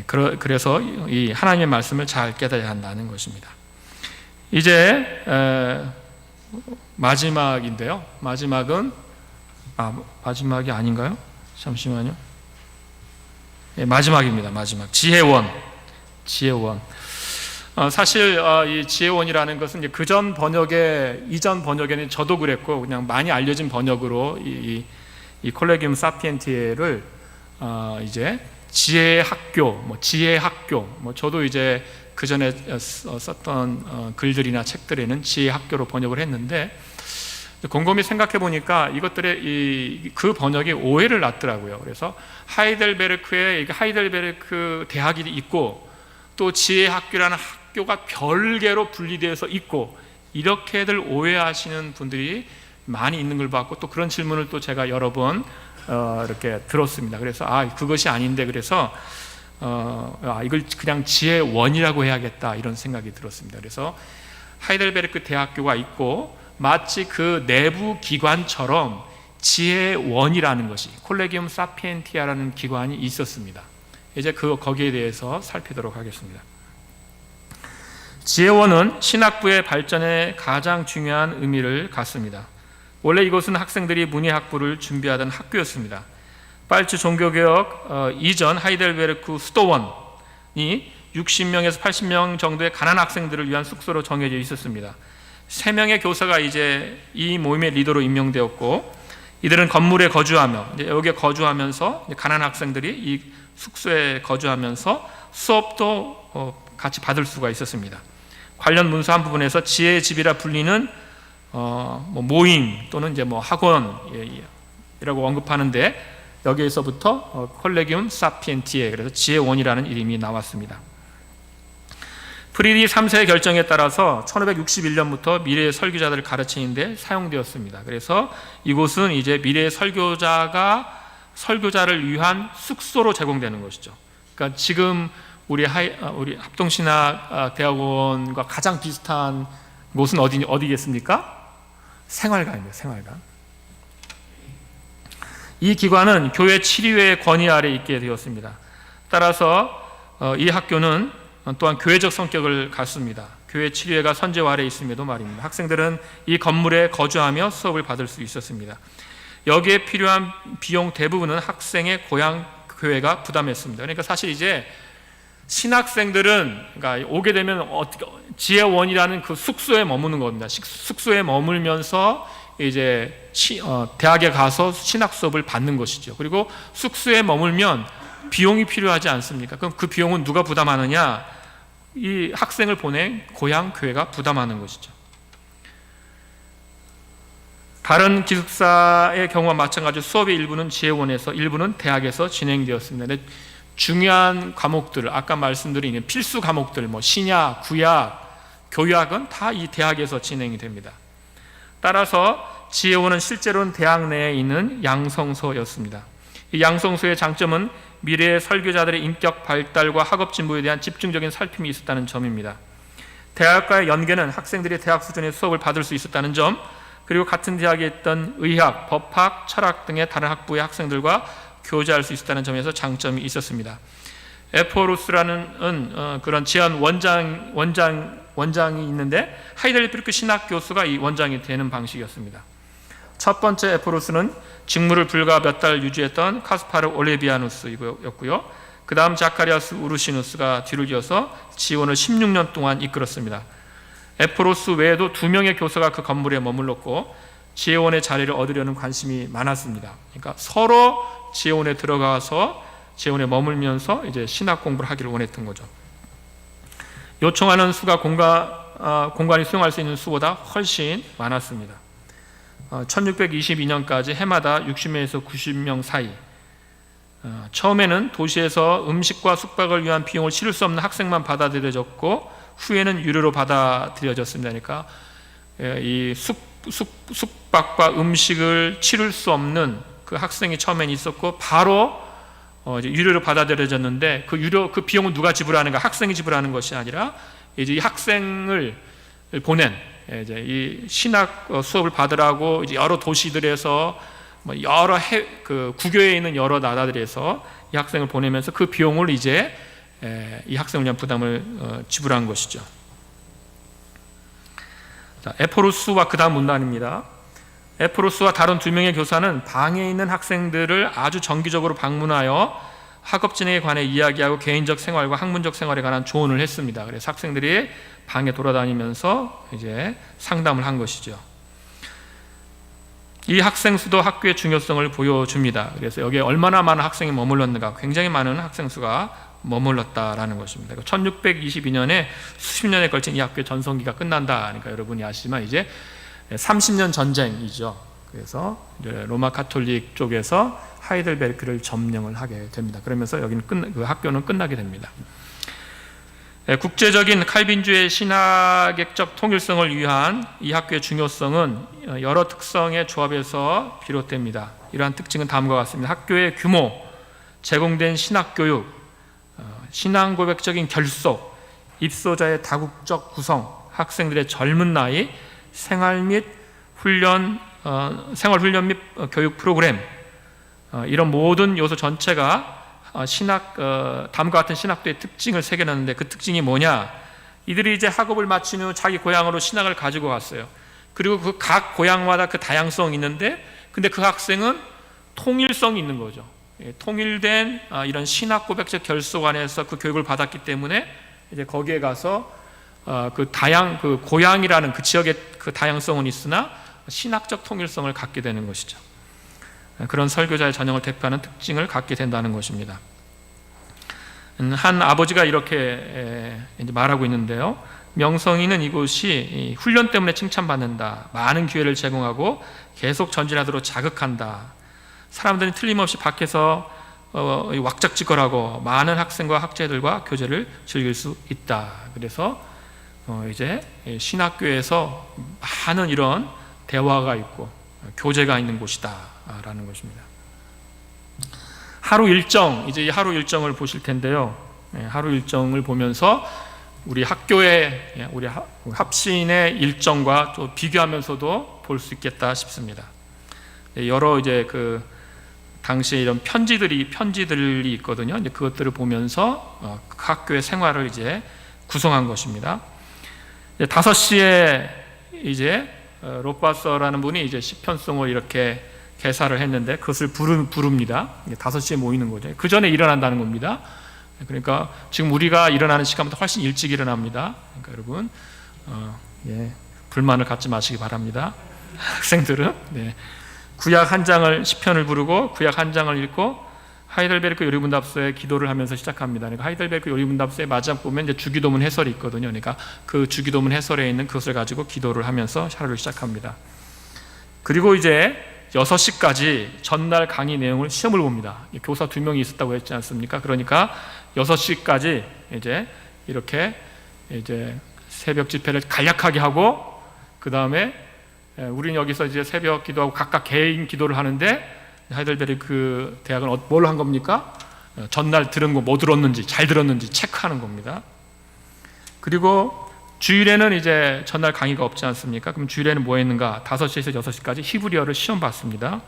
그래서 이 하나님의 말씀을 잘 깨달아야 한다는 것입니다. 이제 마지막인데요. 마지막은 마지막이 아닌가요? 잠시만요. 마지막입니다. 마지막. 지혜원. 사실 이 지혜원이라는 것은 이제 이전 번역에는 저도 그랬고, 그냥 많이 알려진 번역으로 이 콜레기움 사피엔티에를 이제 지혜의 학교, 저도 이제 그 전에 썼던 글들이나 책들에는 지혜의 학교로 번역을 했는데, 곰곰이 생각해 보니까 이것들의 그 번역이 오해를 낳더라고요. 그래서 하이델베르크 대학이 있고, 또 지혜의 학교라는 학교가 별개로 분리되어서 있고, 이렇게들 오해하시는 분들이 많이 있는 걸 봤고, 또 그런 질문을 또 제가 여러 번 이렇게 들었습니다. 그래서 그것이 아닌데, 그래서 이걸 그냥 지혜원이라고 해야겠다, 이런 생각이 들었습니다. 그래서 하이델베르크 대학교가 있고, 마치 그 내부 기관처럼 지혜원이라는 것이, 콜레기움 사피엔티아라는 기관이 있었습니다. 이제 거기에 대해서 살피도록 하겠습니다. 지혜원은 신학부의 발전에 가장 중요한 의미를 갖습니다. 원래 이곳은 학생들이 문예학부를 준비하던 학교였습니다. 빨츠 종교개혁 이전 하이델베르크 수도원이 60명에서 80명 정도의 가난한 학생들을 위한 숙소로 정해져 있었습니다. 3명의 교사가 이제 이 모임의 리더로 임명되었고, 이들은 건물에 거주하며, 여기에 거주하면서 가난한 학생들이 이 숙소에 거주하면서 수업도 같이 받을 수가 있었습니다. 관련 문서 한 부분에서 지혜의 집이라 불리는 모임 또는 이제 학원이라고 언급하는데, 여기에서부터 콜레기움 사피엔티에, 그래서 지혜원이라는 이름이 나왔습니다. 프리디 3세의 결정에 따라서 1561년부터 미래의 설교자들을 가르치는 데 사용되었습니다. 그래서 이곳은 이제 미래의 설교자를 위한 숙소로 제공되는 것이죠. 그러니까 지금 우리 합동신학 대학원과 가장 비슷한 곳은 어디겠습니까? 생활관입니다. 생활관. 이 기관은 교회 치리회의 권위 아래 있게 되었습니다. 따라서 이 학교는 또한 교회적 성격을 갖습니다. 교회 치리회가 선제와 아래 있음에도 말입니다. 학생들은 이 건물에 거주하며 수업을 받을 수 있었습니다. 여기에 필요한 비용 대부분은 학생의 고향 교회가 부담했습니다. 그러니까 사실 이제 신학생들은 그러니까 오게 되면 지혜원이라는 그 숙소에 머무는 겁니다. 숙소에 머물면서 이제 대학에 가서 신학 수업을 받는 것이죠. 그리고 숙소에 머물면 비용이 필요하지 않습니까? 그럼 그 비용은 누가 부담하느냐? 이 학생을 보낸 고향 교회가 부담하는 것이죠. 다른 기숙사의 경우와 마찬가지로 수업의 일부는 지혜원에서, 일부는 대학에서 진행되었습니다. 근데 중요한 과목들, 아까 말씀드린 필수 과목들, 신약, 구약, 교약은 다 이 대학에서 진행이 됩니다. 따라서 지혜원은 실제로는 대학 내에 있는 양성소였습니다. 이 양성소의 장점은 미래의 설교자들의 인격 발달과 학업 진보에 대한 집중적인 살핌이 있었다는 점입니다. 대학과의 연계는 학생들이 대학 수준의 수업을 받을 수 있었다는 점, 그리고 같은 대학에 있던 의학, 법학, 철학 등의 다른 학부의 학생들과 교제할 수 있었다는 점에서 장점이 있었습니다. 에포루스라는 그런 지한 원장이 있는데 하이델베르크 신학 교수가 이 원장이 되는 방식이었습니다. 첫 번째 에포루스는 직무를 불과 몇 달 유지했던 카스파르 올레비아누스였고요. 그 다음 자카리아스 우르시누스가 뒤를 이어서 지원을 16년 동안 이끌었습니다. 에포로스 외에도 2명의 교수가 그 건물에 머물렀고 지혜원의 자리를 얻으려는 관심이 많았습니다. 그러니까 서로 지혜원에 들어가서 지혜원에 머물면서 이제 신학 공부를 하기를 원했던 거죠. 요청하는 수가 공간이 수용할 수 있는 수보다 훨씬 많았습니다. 1622년까지 해마다 60명에서 90명 사이. 처음에는 도시에서 음식과 숙박을 위한 비용을 치를 수 없는 학생만 받아들여졌고 후에는 유료로 받아들여졌습니다. 그러니까 이 숙박과 음식을 치를 수 없는 그 학생이 처음엔 있었고 바로 이제 유료로 받아들여졌는데 그 비용은 누가 지불하는가? 학생이 지불하는 것이 아니라 이제 이 학생을 보낸 이제 이 신학 수업을 받으라고 이제 여러 도시들에서 여러 그 국교에 있는 여러 나라들에서 이 학생을 보내면서 그 비용을 이제 이 학생을 위한 부담을 지불한 것이죠. 자, 에포루스와 그 다음 문단입니다. 에포루스와 다른 2명의 교사는 방에 있는 학생들을 아주 정기적으로 방문하여 학업 진행에 관해 이야기하고 개인적 생활과 학문적 생활에 관한 조언을 했습니다. 그래서 학생들이 방에 돌아다니면서 이제 상담을 한 것이죠. 이 학생 수도 학교의 중요성을 보여줍니다. 그래서 여기에 얼마나 많은 학생이 머물렀는가? 굉장히 많은 학생 수가 머물렀다라는 것입니다. 1622년에 수십 년에 걸친 이 학교의 전성기가 끝난다. 그러니까 여러분이 아시지만 이제 30년 전쟁이죠. 그래서 이제 로마 가톨릭 쪽에서 하이델베르크를 점령을 하게 됩니다. 그러면서 여기는 그 학교는 끝나게 됩니다. 국제적인 칼빈주의 신학적 통일성을 위한 이 학교의 중요성은 여러 특성의 조합에서 비롯됩니다. 이러한 특징은 다음과 같습니다. 학교의 규모, 제공된 신학교육, 신앙고백적인 결속, 입소자의 다국적 구성, 학생들의 젊은 나이, 생활 훈련 및 교육 프로그램, 이런 모든 요소 전체가 다음과 같은 신학도의 특징을 새겨놨는데 그 특징이 뭐냐? 이들이 이제 학업을 마친 후 자기 고향으로 신학을 가지고 갔어요. 그리고 그 각 고향마다 그 다양성이 있는데 근데 그 학생은 통일성이 있는 거죠. 통일된 이런 신학 고백적 결속 안에서 그 교육을 받았기 때문에 이제 거기에 가서 그 고향이라는 그 지역의 그 다양성은 있으나 신학적 통일성을 갖게 되는 것이죠. 그런 설교자의 전형을 대표하는 특징을 갖게 된다는 것입니다. 한 아버지가 이렇게 이제 말하고 있는데요. 명성이는 이곳이 훈련 때문에 칭찬받는다. 많은 기회를 제공하고 계속 전진하도록 자극한다. 사람들은 틀림없이 밖에서 왁작지껄하고 많은 학생과 학자들과 교제를 즐길 수 있다. 그래서 이제 신학교에서 많은 이런 대화가 있고 교제가 있는 곳이다라는 것입니다. 하루 일정, 이제 이 하루 일정을 보실 텐데요. 하루 일정을 보면서 우리 학교의 우리 합신의 일정과 또 비교하면서도 볼 수 있겠다 싶습니다. 여러 이제 그 당시에 이런 편지들이 있거든요. 이제 그것들을 보면서 그 학교의 생활을 이제 구성한 것입니다. 5시에 이제 로빠서라는 분이 이제 시편송을 이렇게 개사를 했는데 그것을 부릅니다. 5시에 모이는 거죠. 그 전에 일어난다는 겁니다. 그러니까 지금 우리가 일어나는 시간보다 훨씬 일찍 일어납니다. 그러니까 여러분 불만을 갖지 마시기 바랍니다. 학생들은 구약 한 장을 시편을 부르고 구약 한 장을 읽고 하이델베르크 요리문답서에 기도를 하면서 시작합니다. 그러니까 하이델베르크 요리문답서의 마지막 보면 이제 주기도문 해설이 있거든요. 그러니까 그 주기도문 해설에 있는 그것을 가지고 기도를 하면서 하루를 시작합니다. 그리고 이제 6시까지 전날 강의 내용을 시험을 봅니다. 교사 2명이 있었다고 했지 않습니까? 그러니까 6시까지 이제 이렇게 이제 새벽 집회를 간략하게 하고 그 다음에 우리는 여기서 이제 새벽 기도하고 각각 개인 기도를 하는데 하이델베르크 대학은 뭘로 한 겁니까? 전날 들은 거 뭐 들었는지 잘 들었는지 체크하는 겁니다. 그리고 주일에는 이제 전날 강의가 없지 않습니까? 그럼 주일에는 뭐 했는가? 5시에서 6시까지 히브리어를 시험 봤습니다.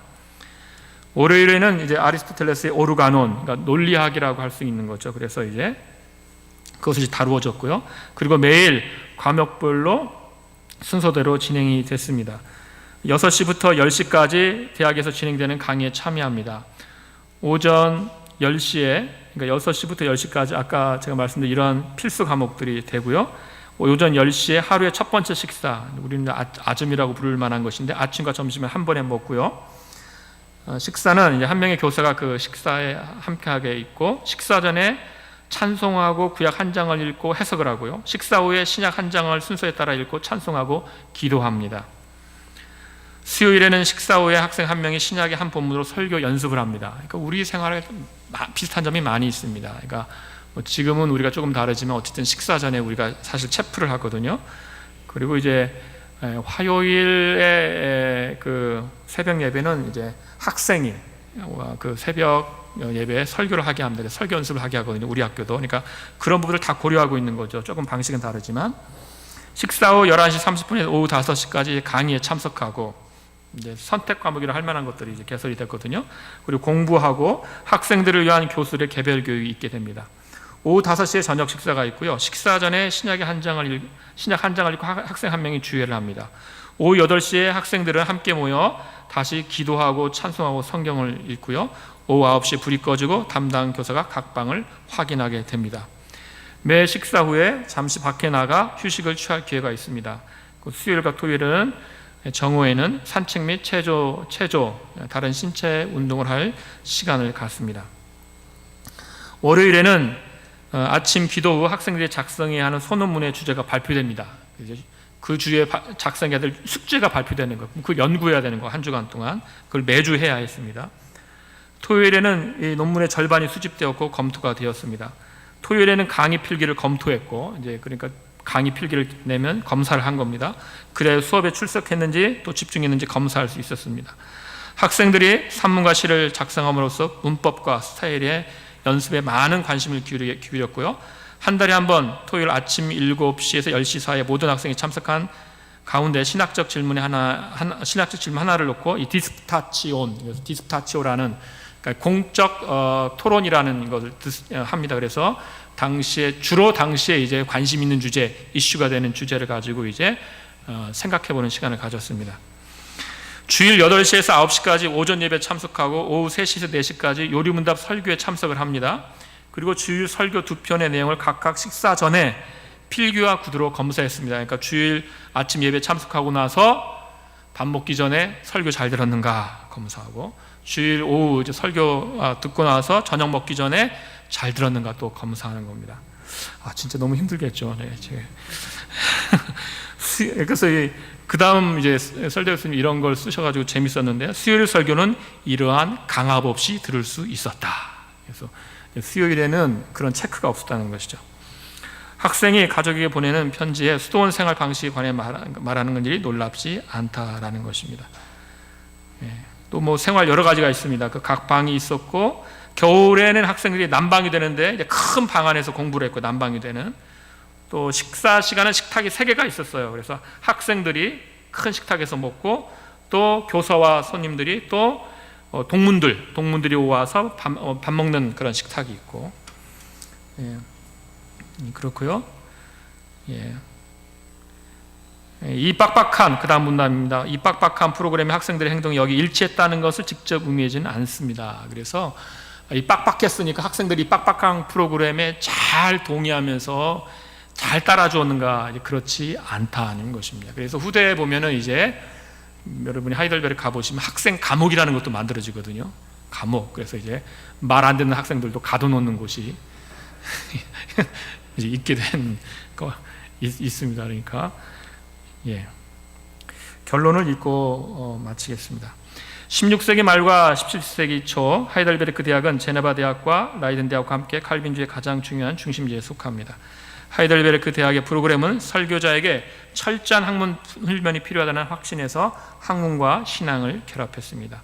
월요일에는 이제 아리스토텔레스의 오르가논, 그러니까 논리학이라고 할 수 있는 거죠. 그래서 이제 그것을 다루어졌고요. 그리고 매일 과목별로 순서대로 진행이 됐습니다. 6시부터 10시까지 대학에서 진행되는 강의에 참여합니다. 오전 10시에, 그러니까 6시부터 10시까지 아까 제가 말씀드린 이러한 필수 과목들이 되고요. 오전 10시에 하루의 첫 번째 식사, 우리는 아점이라고 부를 만한 것인데 아침과 점심을 한 번에 먹고요. 식사는 이제 한 명의 교사가 그 식사에 함께하게 있고 식사 전에 찬송하고 구약 한 장을 읽고 해석을 하고요. 식사 후에 신약 한 장을 순서에 따라 읽고 찬송하고 기도합니다. 수요일에는 식사 후에 학생 한 명이 신약의 한 본문으로 설교 연습을 합니다. 그러니까 우리 생활에 비슷한 점이 많이 있습니다. 그러니까 지금은 우리가 조금 다르지만 어쨌든 식사 전에 우리가 사실 체프를 하거든요. 그리고 이제 화요일에 그 새벽 예배는 이제 학생이 그 새벽 예배에 설교를 하게 합니다. 설교 연습을 하게 하거든요. 우리 학교도. 그러니까 그런 부분을 다 고려하고 있는 거죠. 조금 방식은 다르지만 식사 후 11시 30분에서 오후 5시까지 강의에 참석하고 이제 선택 과목이라 할 만한 것들이 이제 개설이 됐거든요. 그리고 공부하고 학생들을 위한 교수들의 개별 교육이 있게 됩니다. 오후 5시에 저녁 식사가 있고요. 식사 전에 신약 한 장을 읽고 학생 한 명이 주례를 합니다. 오후 8시에 학생들은 함께 모여 다시 기도하고 찬송하고 성경을 읽고요. 오후 9시에 불이 꺼지고 담당 교사가 각 방을 확인하게 됩니다. 매 식사 후에 잠시 밖에 나가 휴식을 취할 기회가 있습니다. 수요일과 토요일은 정오에는 산책 및 체조, 다른 신체 운동을 할 시간을 갖습니다. 월요일에는 아침 기도 후 학생들이 작성해야 하는 소논문의 주제가 발표됩니다. 그 주에 작성해야 될 숙제가 발표되는 거, 그걸 연구해야 되는 거, 한 주간 동안 그걸 매주 해야 했습니다. 토요일에는 이 논문의 절반이 수집되었고 검토가 되었습니다. 토요일에는 강의 필기를 검토했고, 이제 그러니까 강의 필기를 내면 검사를 한 겁니다. 그래야 수업에 출석했는지 또 집중했는지 검사할 수 있었습니다. 학생들이 산문과 시를 작성함으로써 문법과 스타일의 연습에 많은 관심을 기울였고요. 한 달에 한 번 토요일 아침 7시에서 10시 사이에 모든 학생이 참석한 가운데 신학적 질문 하나를 놓고 이 디스프타치오라는 그러니까 공적 토론이라는 것을 합니다. 그래서 주로 당시에 이제 관심 있는 주제, 이슈가 되는 주제를 가지고 이제 생각해보는 시간을 가졌습니다. 주일 8시에서 9시까지 오전 예배 참석하고 오후 3시에서 4시까지 요리문답 설교에 참석을 합니다. 그리고 주일 설교 2편의 내용을 각각 식사 전에 필기와 구두로 검사했습니다. 그러니까 주일 아침 예배 참석하고 나서 밥 먹기 전에 설교 잘 들었는가 검사하고, 주일 오후 이제 설교 듣고 나서 저녁 먹기 전에 잘 들었는가 또 검사하는 겁니다. 진짜 너무 힘들겠죠. 네, 그래서 그 다음 이제 설교 교수님 이런 걸 쓰셔가지고 재밌었는데, 수요일 설교는 이러한 강압 없이 들을 수 있었다. 그래서 수요일에는 그런 체크가 없었다는 것이죠. 학생이 가족에게 보내는 편지에 수도원 생활 방식에 관해 말하는 것들이 놀랍지 않다라는 것입니다. 또 뭐 생활 여러 가지가 있습니다. 그 각 방이 있었고 겨울에는 학생들이 난방이 되는데 이제 큰 방 안에서 공부를 했고, 난방이 되는. 또 식사 시간은 식탁이 3개가 있었어요. 그래서 학생들이 큰 식탁에서 먹고, 또 교사와 손님들이 또 동문들이 와서 밥 먹는 그런 식탁이 있고. 예. 그렇고요. 예. 이 빡빡한, 그 다음 문단입니다. 이 빡빡한 프로그램의 학생들의 행동이 여기 일치했다는 것을 직접 의미하지는 않습니다. 그래서 이 빡빡했으니까 학생들이 빡빡한 프로그램에 잘 동의하면서 잘 따라주었는가? 그렇지 않다는 것입니다. 그래서 후대에 보면은 이제 여러분이 하이델베르크 가보시면 학생 감옥이라는 것도 만들어지거든요. 감옥. 그래서 이제 말 안 듣는 학생들도 가둬놓는 곳이 이제 있게 된 거 있습니다. 그러니까 예. 결론을 읽고 마치겠습니다. 16세기 말과 17세기 초 하이델베르크 대학은 제네바 대학과 라이든 대학과 함께 칼빈주의 가장 중요한 중심지에 속합니다. 하이델베르크 대학의 프로그램은 설교자에게 철저한 학문 훈련이 필요하다는 확신에서 학문과 신앙을 결합했습니다.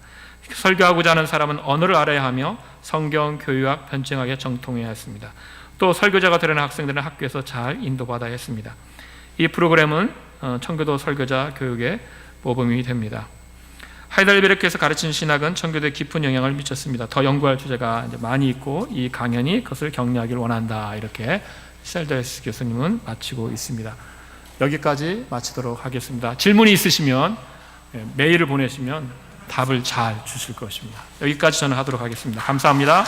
설교하고자 하는 사람은 언어를 알아야 하며 성경, 교육학, 변증학에 정통해야 했습니다. 또 설교자가 되려는 학생들은 학교에서 잘 인도받아야 했습니다. 이 프로그램은 청교도 설교자 교육의 모범이 됩니다. 하이델베르크에서 가르친 신학은 청교도에 깊은 영향을 미쳤습니다. 더 연구할 주제가 이제 많이 있고 이 강연이 그것을 격려하길 원한다. 이렇게 셀더스 교수님은 마치고 있습니다. 여기까지 마치도록 하겠습니다. 질문이 있으시면 메일을 보내시면 답을 잘 주실 것입니다. 여기까지 저는 하도록 하겠습니다. 감사합니다.